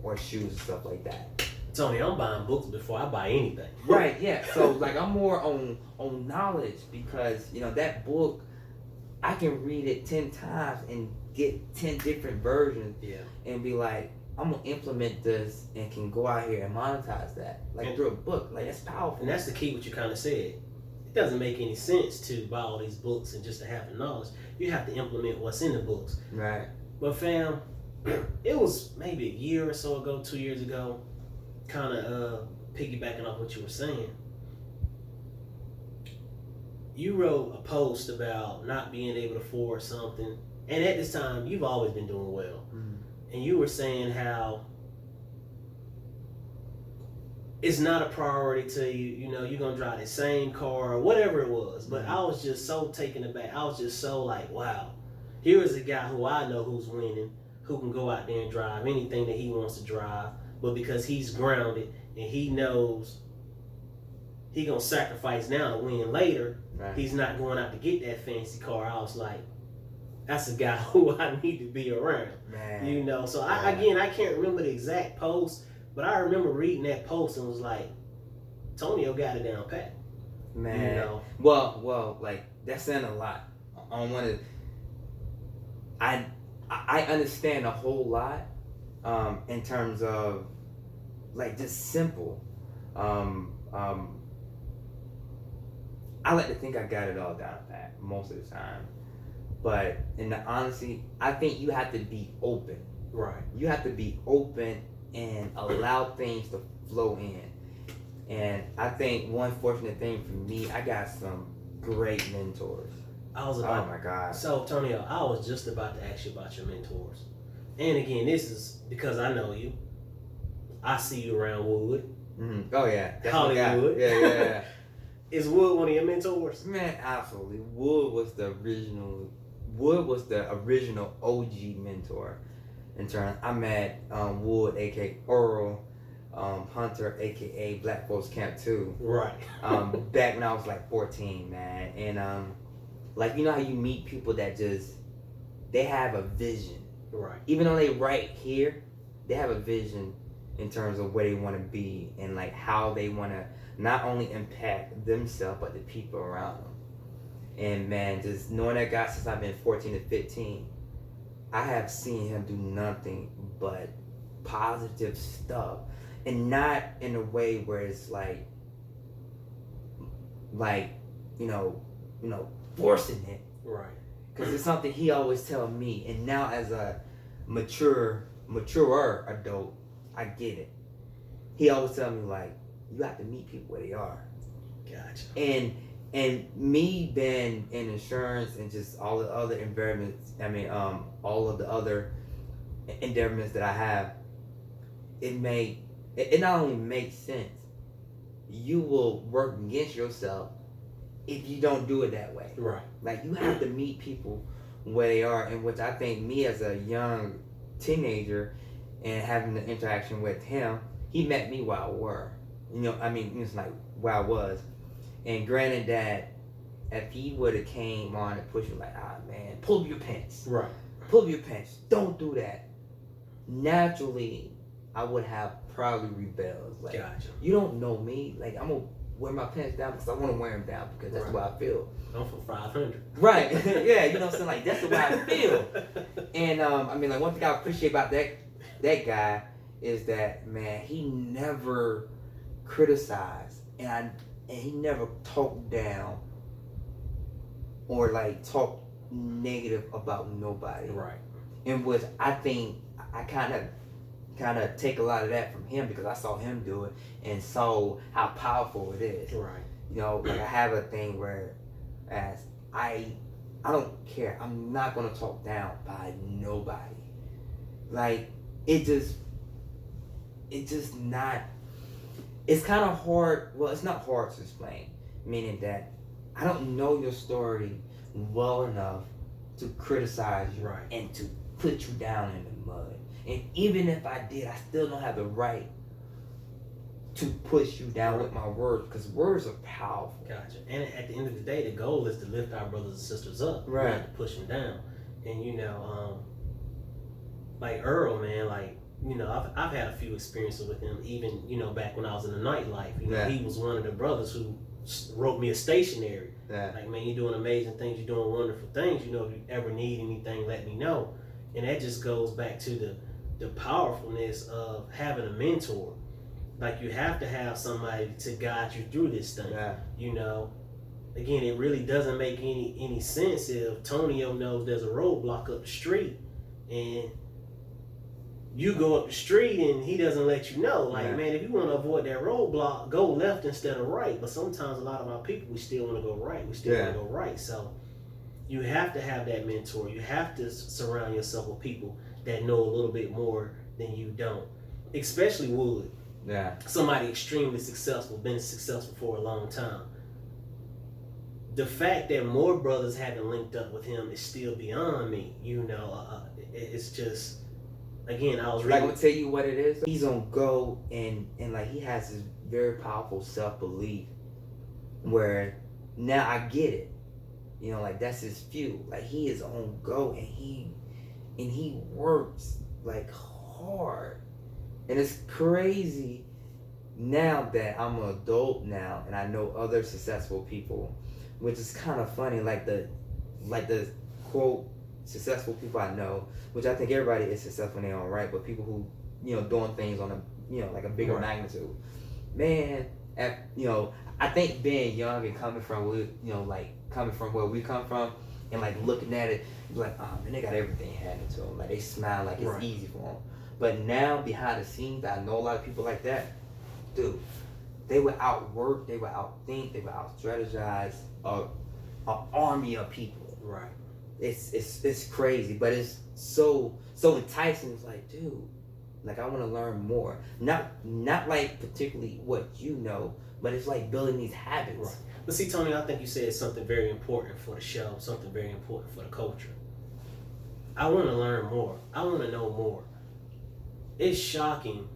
or shoes and stuff like that. Tony, I'm buying books before I buy anything. Right, yeah. So like I'm more on knowledge because that book I can read it 10 times and get 10 different versions and be like, I'm gonna implement this and can go out here and monetize that through a book. Like that's powerful. And that's the key what you kind of said. It doesn't make any sense to buy all these books and just to have the knowledge. You have to implement what's in the books. Right. But fam, it was maybe a year or so ago, 2 years ago, kind of piggybacking off what you were saying. You wrote a post about not being able to afford something, and at this time, you've always been doing well. Mm-hmm. And you were saying how it's not a priority to you, you're going to drive the same car or whatever it was. But I was just so taken aback. I was just so like, wow, here is a guy who I know who's winning, who can go out there and drive anything that he wants to drive. But because he's grounded and he knows he going to sacrifice now to win later, he's not going out to get that fancy car. I was like, that's a guy who I need to be around. Man. So I can't remember the exact post, but I remember reading that post and was like, Tonio got it down pat. Man. Well, like that's saying a lot. I understand a whole lot in terms of like just simple. I like to think I got it all down pat most of the time. But in the honesty, I think you have to be open. Right. You have to be open and allow things to flow in. And I think one fortunate thing for me, I got some great mentors. Oh my God. So Tonio, I was just about to ask you about your mentors. And again, this is because I know you. I see you around Wood. Mm-hmm. Oh yeah. That's Hollywood. Yeah. Is Wood one of your mentors? Man, absolutely. Wood was the original OG mentor. In turn, I met Wood, aka Earl, Hunter, aka Black Folks Camp 2. Right. Back when I was like 14, man. And like how you meet people that they have a vision. Right. Even though they right here, they have a vision in terms of where they want to be and like how they want to not only impact themselves but the people around them. And man, just knowing that guy since I've been 14 to 15, I have seen him do nothing but positive stuff, and not in a way where it's like forcing it. Right. Because it's something he always tell me, and now as a maturer adult, I get it. He always tell me like, you have to meet people where they are. Gotcha. And me being in insurance and just all the other environments, all of the other endeavorments that I have, it not only makes sense, you will work against yourself if you don't do it that way. Right. Like you have to meet people where they are, and which I think me as a young teenager and having the interaction with him, he met me where I were. It's like where I was. And granted that if he would have came on and pushed me like, man, pull up your pants. Right. Pull up your pants. Don't do that. Naturally, I would have probably rebelled. Like, gotcha. You don't know me. Like, I'm going to wear my pants down because I want to wear them down because that's the way I feel. I'm for 500. Right. Yeah, you know what I'm saying? Like, that's the way I feel. And, one thing I appreciate about that guy is that, man, he never criticized. And he never talked down or like talked negative about nobody. Right. And which I think I kind of take a lot of that from him because I saw him do it and saw how powerful it is. Right. Like I have a thing where as I don't care. I'm not gonna talk down by nobody. Like it just not. It's kind of hard. Well, it's not hard to explain. Meaning that I don't know your story well enough to criticize you and to put you down in the mud. And even if I did, I still don't have the right to push you down with my words because words are powerful. Gotcha. And at the end of the day, the goal is to lift our brothers and sisters up, not to push them down. And like Earl, man, like you know, I've had a few experiences with him, even, you know, back when I was in the nightlife. You know, Yeah. he was one of the brothers who wrote me a stationery. Yeah. Like, man, you're doing amazing things, you're doing wonderful things. You know, if you ever need anything, let me know. And that just goes back to the powerfulness of having a mentor. Like, you have to have somebody to guide you through this thing. Yeah. You know, again, it really doesn't make any sense if Tonio knows there's a roadblock up the street and you go up the street and he doesn't let you know. Like, man, if you want to avoid that roadblock, go left instead of right. But sometimes a lot of our people, we still want to go right. We still want to go right. So you have to have that mentor. You have to surround yourself with people that know a little bit more than you don't. Especially Wood. Yeah. Somebody extremely successful, been successful for a long time. The fact that more brothers haven't linked up with him is still beyond me. You know, it's just, again, I was like, I'm gonna tell you what it is. He's on go, and like, he has this very powerful self-belief where now I get it. You know, like, that's his fuel. Like, he is on go, and he works like hard. And it's crazy now that I'm an adult now and I know other successful people, which is kind of funny, like the quote successful people I know, which I think everybody is successful in their own right, but people who, you know, doing things on a, you know, like a bigger magnitude. Man, I think being young and coming from, you know, like coming from where we come from and like looking at it, like, oh man, they got everything handed to them. Like, they smile like it's easy for them. But now behind the scenes, I know a lot of people like that. Dude, they would outwork, they would outthink, they would out-strategize an army of people. Right. It's crazy, but it's so enticing. It's like, dude, like, I want to learn more. Not like particularly what you know, but it's like building these habits. Right. But see, Tony, I think you said something very important for the show, something very important for the culture. I want to learn more. I want to know more. It's shocking.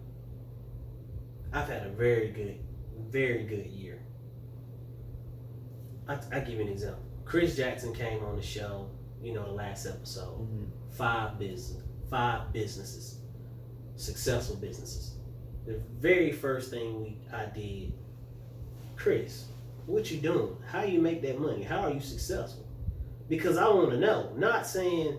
I've had a very good year. I give you an example. Chris Jackson came on the show, you know, the last episode. Mm-hmm. 5 businesses, successful businesses. The very first thing I did, Chris, what you doing? How you make that money? How are you successful? Because I want to know. Not saying,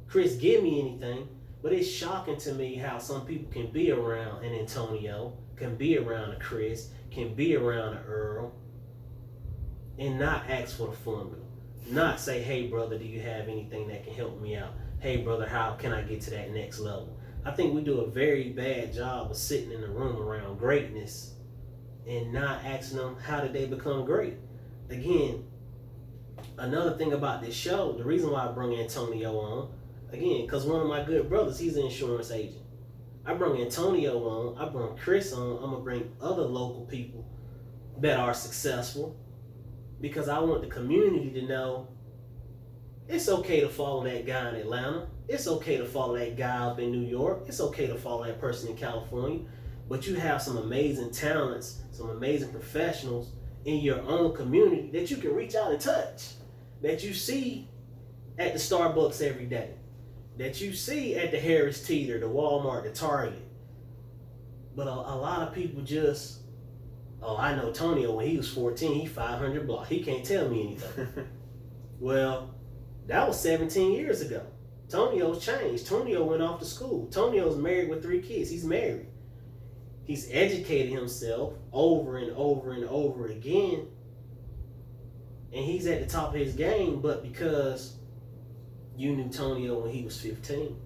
Chris, give me anything. But it's shocking to me how some people can be around an Antonio, can be around a Chris, can be around an Earl, and not ask for the formula. Not say, hey, brother, do you have anything that can help me out? Hey, brother, how can I get to that next level? I think we do a very bad job of sitting in the room around greatness and not asking them, how did they become great? Again, another thing about this show, the reason why I bring Antonio on, again, because one of my good brothers, he's an insurance agent. I bring Antonio on. I bring Chris on. I'm going to bring other local people that are successful because I want the community to know it's okay to follow that guy in Atlanta. It's okay to follow that guy up in New York. It's okay to follow that person in California. But you have some amazing talents, some amazing professionals in your own community that you can reach out and touch, that you see at the Starbucks every day, that you see at the Harris Teeter, the Walmart, the Target. But a lot of people just, oh, I know Tonio when he was 14, he 500 block. He can't tell me anything. Well, that was 17 years ago. Tonio's changed. Tonio went off to school. Tonio's married with 3 kids. He's married. He's educated himself over and over and over again. And he's at the top of his game, but because you knew Tonio when he was 15,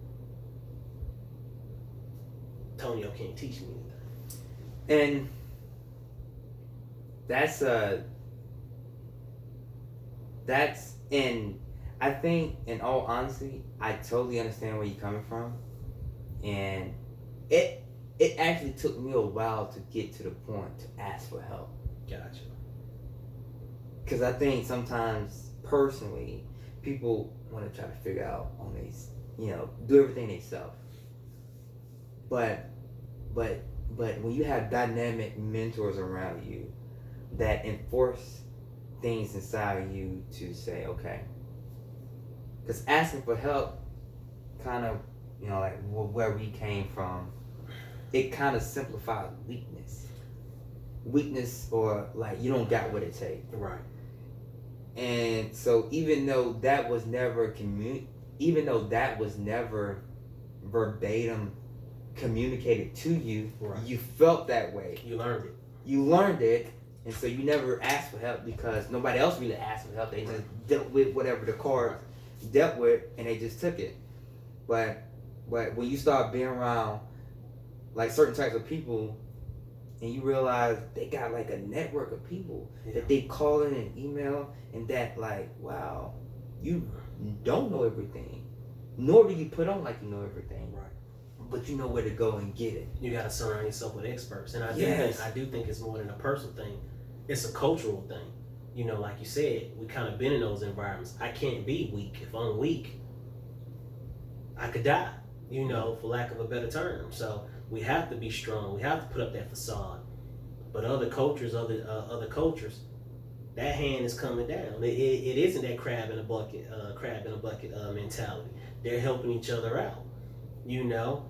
Tonio can't teach me anything. And I think, in all honesty, I totally understand where you're coming from. And it actually took me a while to get to the point to ask for help. Gotcha. Because I think sometimes, personally, people want to try to figure out on these, do everything themselves. But when you have dynamic mentors around you that enforce things inside you to say, okay, because asking for help kind of like where we came from, it kind of simplified weakness, or like you don't got what it takes. Right. And so even though that was never verbatim communicated to you, right. You felt that way. You learned it, and so you never asked for help because nobody else really asked for help. They just dealt with whatever the card dealt with, and they just took it. But when you start being around like certain types of people, and you realize they got like a network of people that they call in and email, and that like, wow, you don't know everything, nor do you put on like you know everything. Right. But you know where to go and get it. You got to surround yourself with experts, and I do think it's more than a personal thing. It's a cultural thing. You know, like you said, we kind of been in those environments. I can't be weak. If I'm weak, I could die. You know, for lack of a better term. So we have to be strong. We have to put up that facade. But other cultures, that hand is coming down. It isn't that crab in a bucket mentality. They're helping each other out. You know,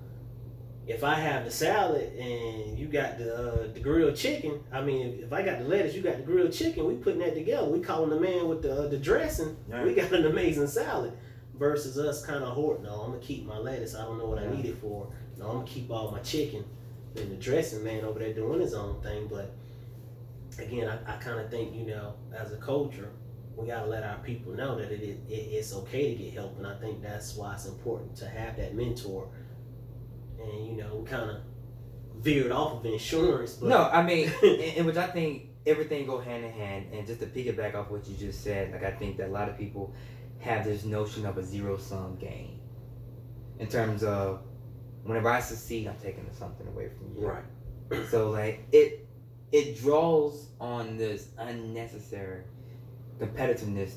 if I have the salad and you got the grilled chicken, I mean, if I got the lettuce, you got the grilled chicken, we putting that together. We calling the man with the dressing. Right. We got an amazing salad. Versus us kind of hoarding. No, I'm gonna keep my lettuce. I don't know what I need it for. No, I'm gonna keep all my chicken. And the dressing man over there doing his own thing. But again, I kind of think, you know, as a culture, we gotta let our people know that it's okay to get help. And I think that's why it's important to have that mentor. And you know, we kind of veered off of insurance. But no, I mean, in which I think everything go hand in hand. And just to piggyback off what you just said, like I think that a lot of people have this notion of a zero-sum game. In terms of, whenever I succeed, I'm taking something away from you. Right. So like it draws on this unnecessary competitiveness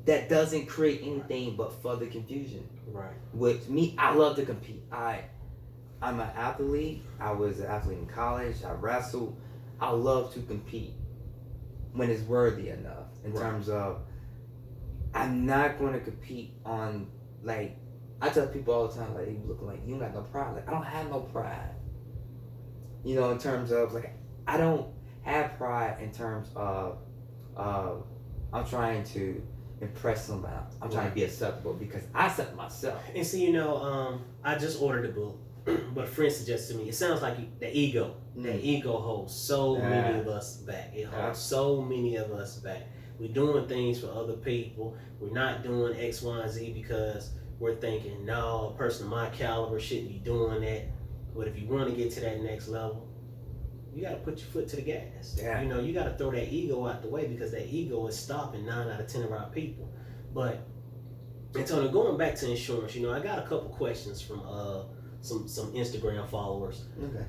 that doesn't create anything but further confusion. Right. With me, I love to compete. I'm an athlete. I was an athlete in college. I wrestled. I love to compete when it's worthy enough. In terms of, I'm not going to compete on, like, I tell people all the time, like, you looking like you don't got no pride. Like, I don't have no pride. You know, in terms of, like, I don't have pride in terms of I'm trying to impress somebody. I'm trying to be acceptable because I accept myself. And see, you know, I just ordered a book, but a friend suggested to me, it sounds like the ego. That ego holds so many of us back. It holds so many of us back. We're doing things for other people. We're not doing X, Y, and Z because we're thinking, no, a person of my caliber shouldn't be doing that. But if you want to get to that next level, you got to put your foot to the gas. Yeah. You know, you got to throw that ego out the way because that ego is stopping 9 out of 10 of our people. But, Antonio, going back to insurance, you know, I got a couple questions from some Instagram followers. Okay.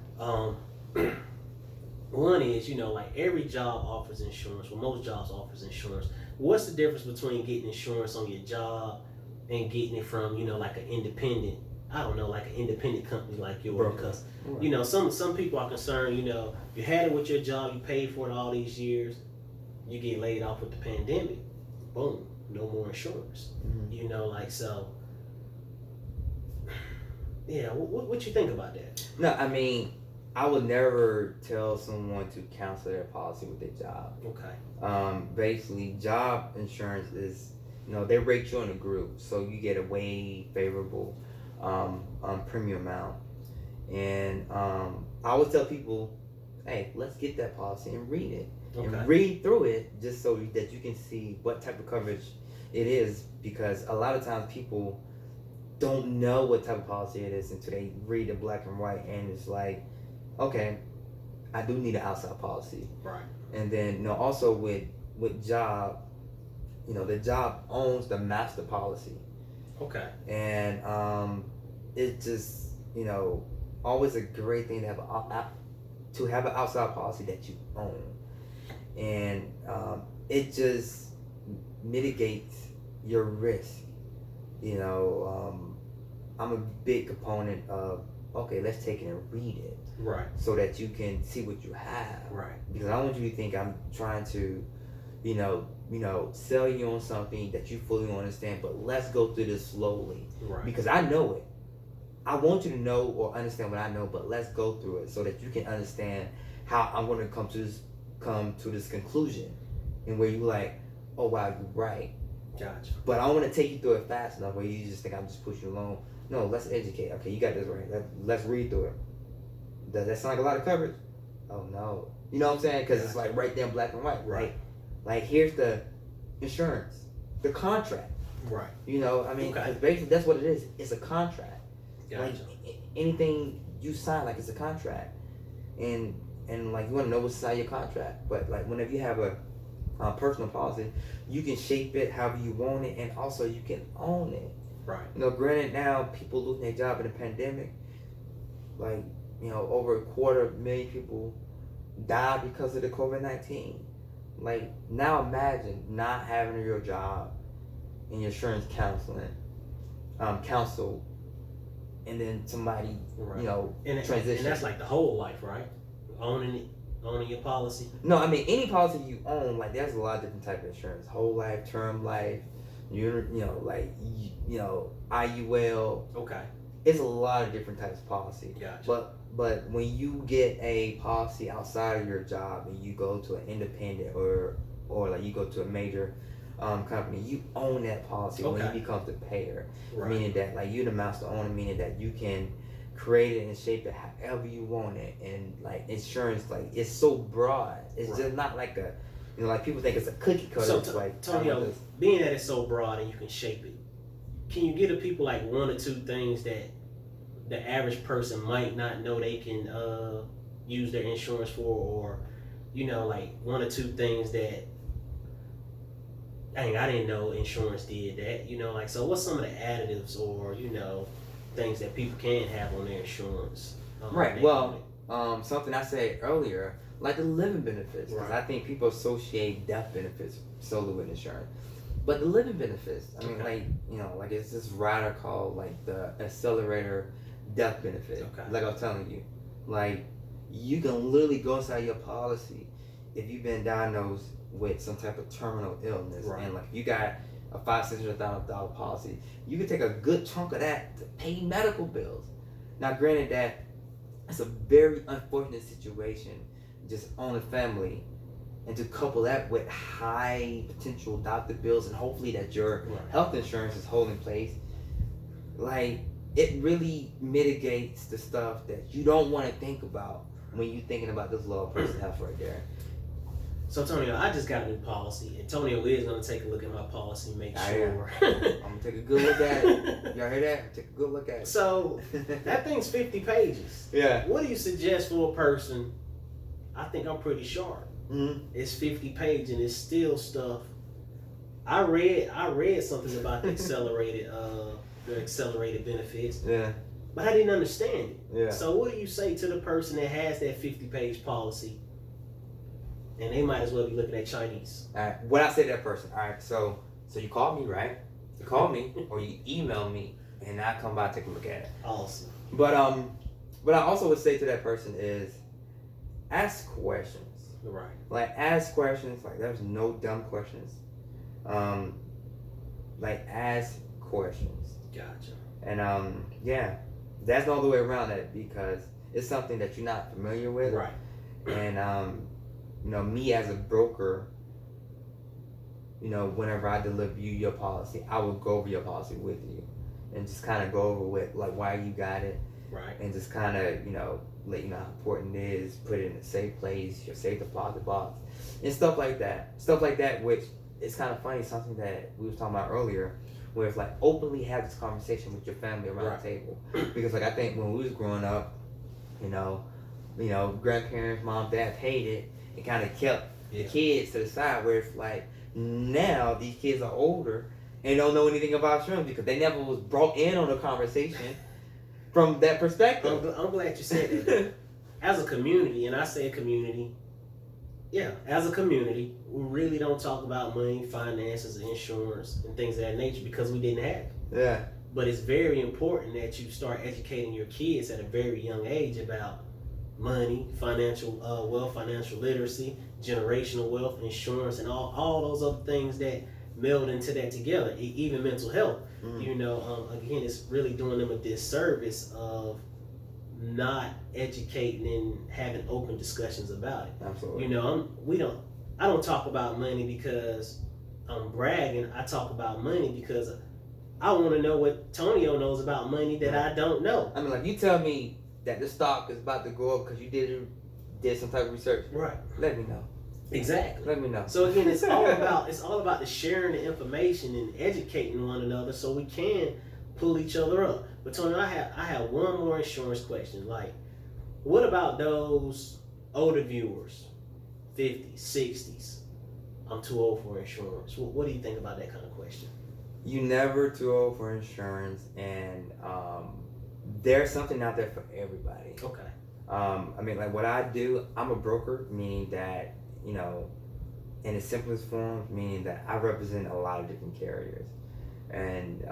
One is, you know, like every job offers insurance. Well, most jobs offers insurance. What's the difference between getting insurance on your job and getting it from, you know, like an independent, I don't know, like an independent company like yours? Because, you know, some people are concerned, you know, you had it with your job, you paid for it all these years, you get laid off with the pandemic, boom, no more insurance. Mm-hmm. You know, like, so, yeah, what you think about that? No, I mean, I would never tell someone to cancel their policy with their job. Okay. Basically, job insurance is, you know, they rate you in a group, so you get a way favorable premium amount. And I always tell people, hey, let's get that policy and read it. Okay. And read through it just so that you can see what type of coverage it is, because a lot of times people don't know what type of policy it is until they read it black and white, and it's like, okay, I do need an outside policy. Right. And then, you know, also with job, you know, the job owns the master policy. Okay. And it's just, you know, always a great thing to have an outside policy that you own. And it just mitigates your risk. You know, I'm a big component of, okay, let's take it and read it. Right. So that you can see what you have. Right. Because I don't want you to think I'm trying to, you know, sell you on something that you fully understand, but let's go through this slowly. Right. Because I know it. I want you to know or understand what I know, but let's go through it so that you can understand how I'm going to come to this conclusion, and where you like, oh wow, you're right. Gotcha. But I want to take you through it fast enough where you just think I'm just pushing you along. No, let's educate. Okay, you got this right. Let's read through it. Does that sound like a lot of coverage? Oh no. You know what I'm saying? Because it's like right there in black and white. Right. Like here's the insurance, the contract. Right. You know, I mean, because basically that's what it is. It's a contract. Gotcha. Like anything you sign, like it's a contract, and like you want to know what's inside your contract. But like whenever you have a personal policy, you can shape it however you want it, and also you can own it. Right. You know, granted now people losing their job in the pandemic, like over 250,000 people died because of the COVID-19. Like now imagine not having a real job in your insurance counsel, and then somebody transition. And that's like the whole life, right? Owning your policy. No, I mean any policy you own, like there's a lot of different types of insurance: whole life, term life, IUL. Okay. It's a lot of different types of policy. Gotcha. But when you get a policy outside of your job and you go to an independent or like you go to a major company, you own that policy when you become the payer. Right. Meaning that like you're the master owner, meaning that you can create it and shape it however you want it. And like insurance, like it's so broad. It's just not like a like people think it's a cookie cutter. So it's like Tonio, being that it's so broad and you can shape it, can you give the people like one or two things that the average person might not know they can use their insurance for, or like one or two things that I didn't know insurance did that, like, so what's some of the additives or things that people can have on their insurance? Right. Well, something I said earlier, like the living benefits, because I think people associate death benefits solely with insurance. But the living benefits, I mean, like it's this rider called like the accelerator death benefit. Okay. Like I was telling you, like you can literally go inside your policy if you've been diagnosed with some type of terminal illness, and like you got a $500,000 policy, you can take a good chunk of that to pay medical bills. Now, granted that it's a very unfortunate situation just on a family, and to couple that with high potential doctor bills, and hopefully that your health insurance is holding place, like it really mitigates the stuff that you don't want to think about when you're thinking about this little person's health right there. So Tonio, I just got a new policy, and Tonio is going to take a look at my policy, make sure. I'm going to take a good look at it. Y'all hear that? Take a good look at it. So that thing's 50 pages. Yeah. What do you suggest for a person? I think I'm pretty sharp. Mm-hmm. It's 50 pages and it's still stuff. I read something about the accelerated benefits. Yeah. But I didn't understand it. Yeah. So what do you say to the person that has that 50-page policy, and they might as well be looking at Chinese? All right. What I say to that person? All right. So you call me, right? You call me or you email me, and I come by and take a look at it. Awesome. But what I also would say to that person is, ask questions. Right. Like ask questions. Like there's no dumb questions. Like ask questions. Gotcha. And yeah, that's the only way around it, because it's something that you're not familiar with. Right. And me as a broker, whenever I deliver you your policy, I will go over your policy with you and just kind of go over with like why you got it. Right. And just kind of let you know how important it is, put it in a safe place, your safe deposit box, and stuff like that, which is kind of funny, something that we was talking about earlier, where it's like openly have this conversation with your family around the table. Because like I think when we was growing up, grandparents, mom, dad paid it and kind of kept the kids to the side, where it's like now these kids are older and don't know anything about insurance because they never was brought in on a conversation from that perspective. I'm glad you said that. As a community, and I say community, as a community, we really don't talk about money, finances, insurance, and things of that nature because we didn't have it. Yeah. But it's very important that you start educating your kids at a very young age about money, financial wealth, financial literacy, generational wealth, insurance, and all those other things that meld into that together, even mental health. Again, it's really doing them a disservice of not educating and having open discussions about it. Absolutely. I don't talk about money because I'm bragging. I talk about money because I want to know what Tonio knows about money that I don't know. I mean, like, you tell me that the stock is about to go up because you did some type of research. Right. Let me know. Exactly. Let me know. So again, it's all about the sharing the information and educating one another so we can pull each other up. But Tony, I have one more insurance question. Like, what about those older viewers, 50s, 60s? I'm too old for insurance. What do you think about that kind of question? You never too old for insurance, and there's something out there for everybody. Okay. I mean, like, what I do, I'm a broker, meaning that, in its simplest form, meaning that I represent a lot of different carriers. And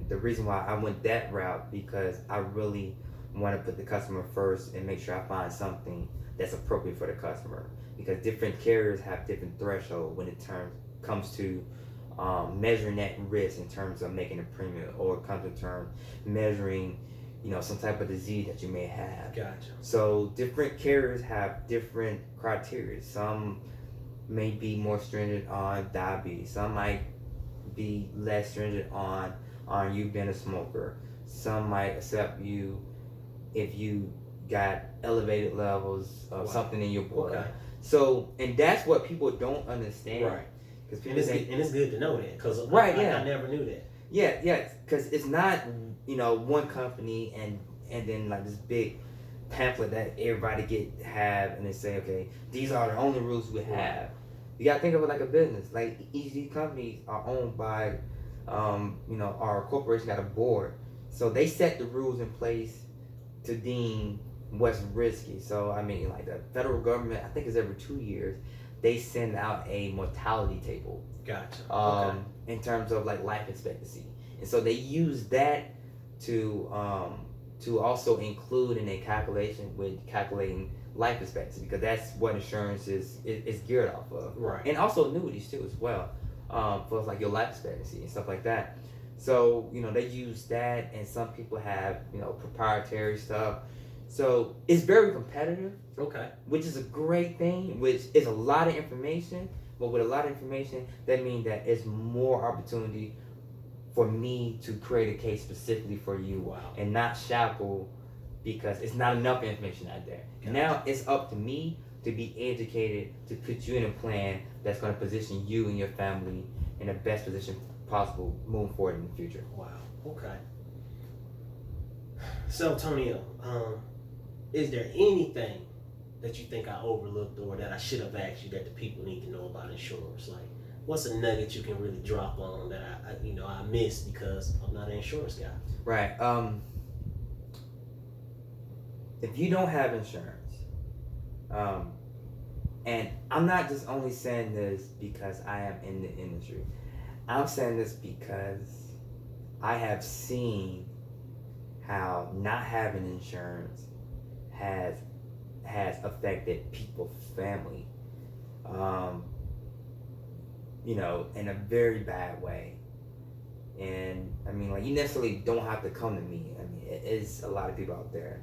the reason why I went that route, because I really want to put the customer first and make sure I find something that's appropriate for the customer. Because different carriers have different threshold when it comes to measuring that risk in terms of making a premium, or it comes to terms measuring some type of disease that you may have. Gotcha. So different carriers have different criteria. Some may be more stringent on diabetes. Some might be less stringent on you being a smoker. Some might accept you if you got elevated levels of something in your blood. Okay. So, and that's what people don't understand. Right. And it's good to know that, because I never knew that. Yeah, because it's not one company and then like this big pamphlet that everybody have, and they say, okay, these are the only rules we have. You gotta think of it like a business. Like, each of these companies are owned by, our corporation got a board, so they set the rules in place to deem what's risky. So I mean, like, the federal government, I think it's every 2 years, they send out a mortality table. Gotcha. In terms of like life expectancy, and so they use that to also include in a calculation with calculating life expectancy, because that's what insurance is geared off of. Right. And also annuities too as well, for like your life expectancy and stuff like that. So they use that, and some people have proprietary stuff. So it's very competitive. Okay. Which is a great thing, which is a lot of information. But with a lot of information, that means that it's more opportunity for me to create a case specifically for you. Wow. And not shackle because it's not enough information out there. Gotcha. Now it's up to me to be educated, to put you in a plan that's going to position you and your family in the best position possible moving forward in the future. Wow. Okay. So, Tonio, is there anything that you think I overlooked or that I should have asked you that the people need to know about insurance? Like, what's a nugget you can really drop on that I missed because I'm not an insurance guy? Right. If you don't have insurance, and I'm not just only saying this because I am in the industry, I'm saying this because I have seen how not having insurance has affected people's family, in a very bad way. And I mean, like, you necessarily don't have to come to me. I mean, it's a lot of people out there.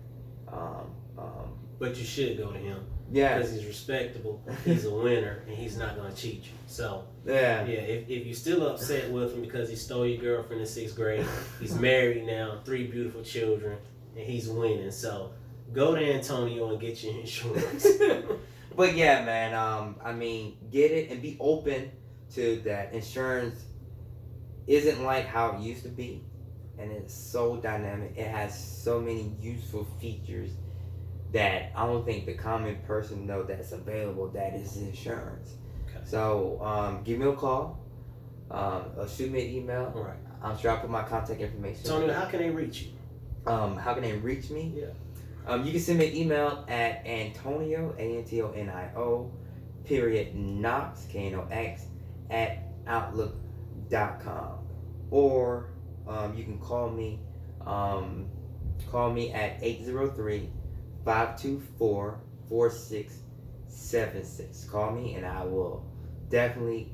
But you should go to him. Yeah. Because he's respectable, he's a winner, and he's not going to cheat you. So, yeah, if you're still upset with him because he stole your girlfriend in 6th grade, he's married now, 3 beautiful children, and he's winning. So, go to Antonio and get your insurance. But yeah, man, I mean, get it and be open to that. Insurance isn't like how it used to be, and it's so dynamic. It has so many useful features that I don't think the common person know that's available. That is insurance. Okay. So give me a call, or shoot me an email. All right. I'm sure I'll put my contact information. Tony, how can they reach you? How can they reach me? Yeah. You can send me an email at Antonio, ANTONIO, Knox, KNOX, at outlook.com. Or you can call me at 803-524-4676. Call me and I will definitely,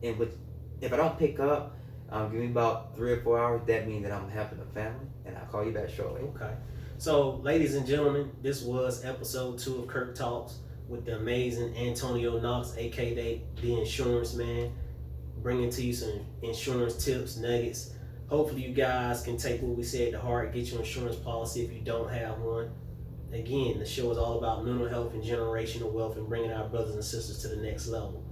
if I don't pick up, Give me about 3 or 4 hours. That means that I'm helping the family, and I'll call you back shortly. Okay. So, ladies and gentlemen, this was episode 2 of Kirk Talks with the amazing Antonio Knox, aka the Insurance Man, bringing to you some insurance tips, nuggets. Hopefully, you guys can take what we said to heart, get your insurance policy if you don't have one. Again, the show is all about mental health and generational wealth and bringing our brothers and sisters to the next level.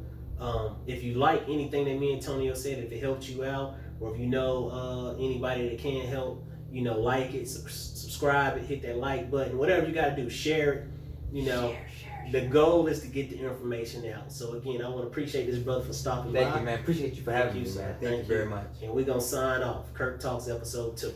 If you like anything that me and Antonio said, if it helped you out, or if you know anybody that can help, like it, subscribe it, hit that like button, whatever you got to do, share it. Share. The goal is to get the information out. So again, I want to appreciate this brother for stopping by. Thank you, man. Appreciate you for having me, man. Thank you very much. And we're going to sign off. Kirk Talks episode 2.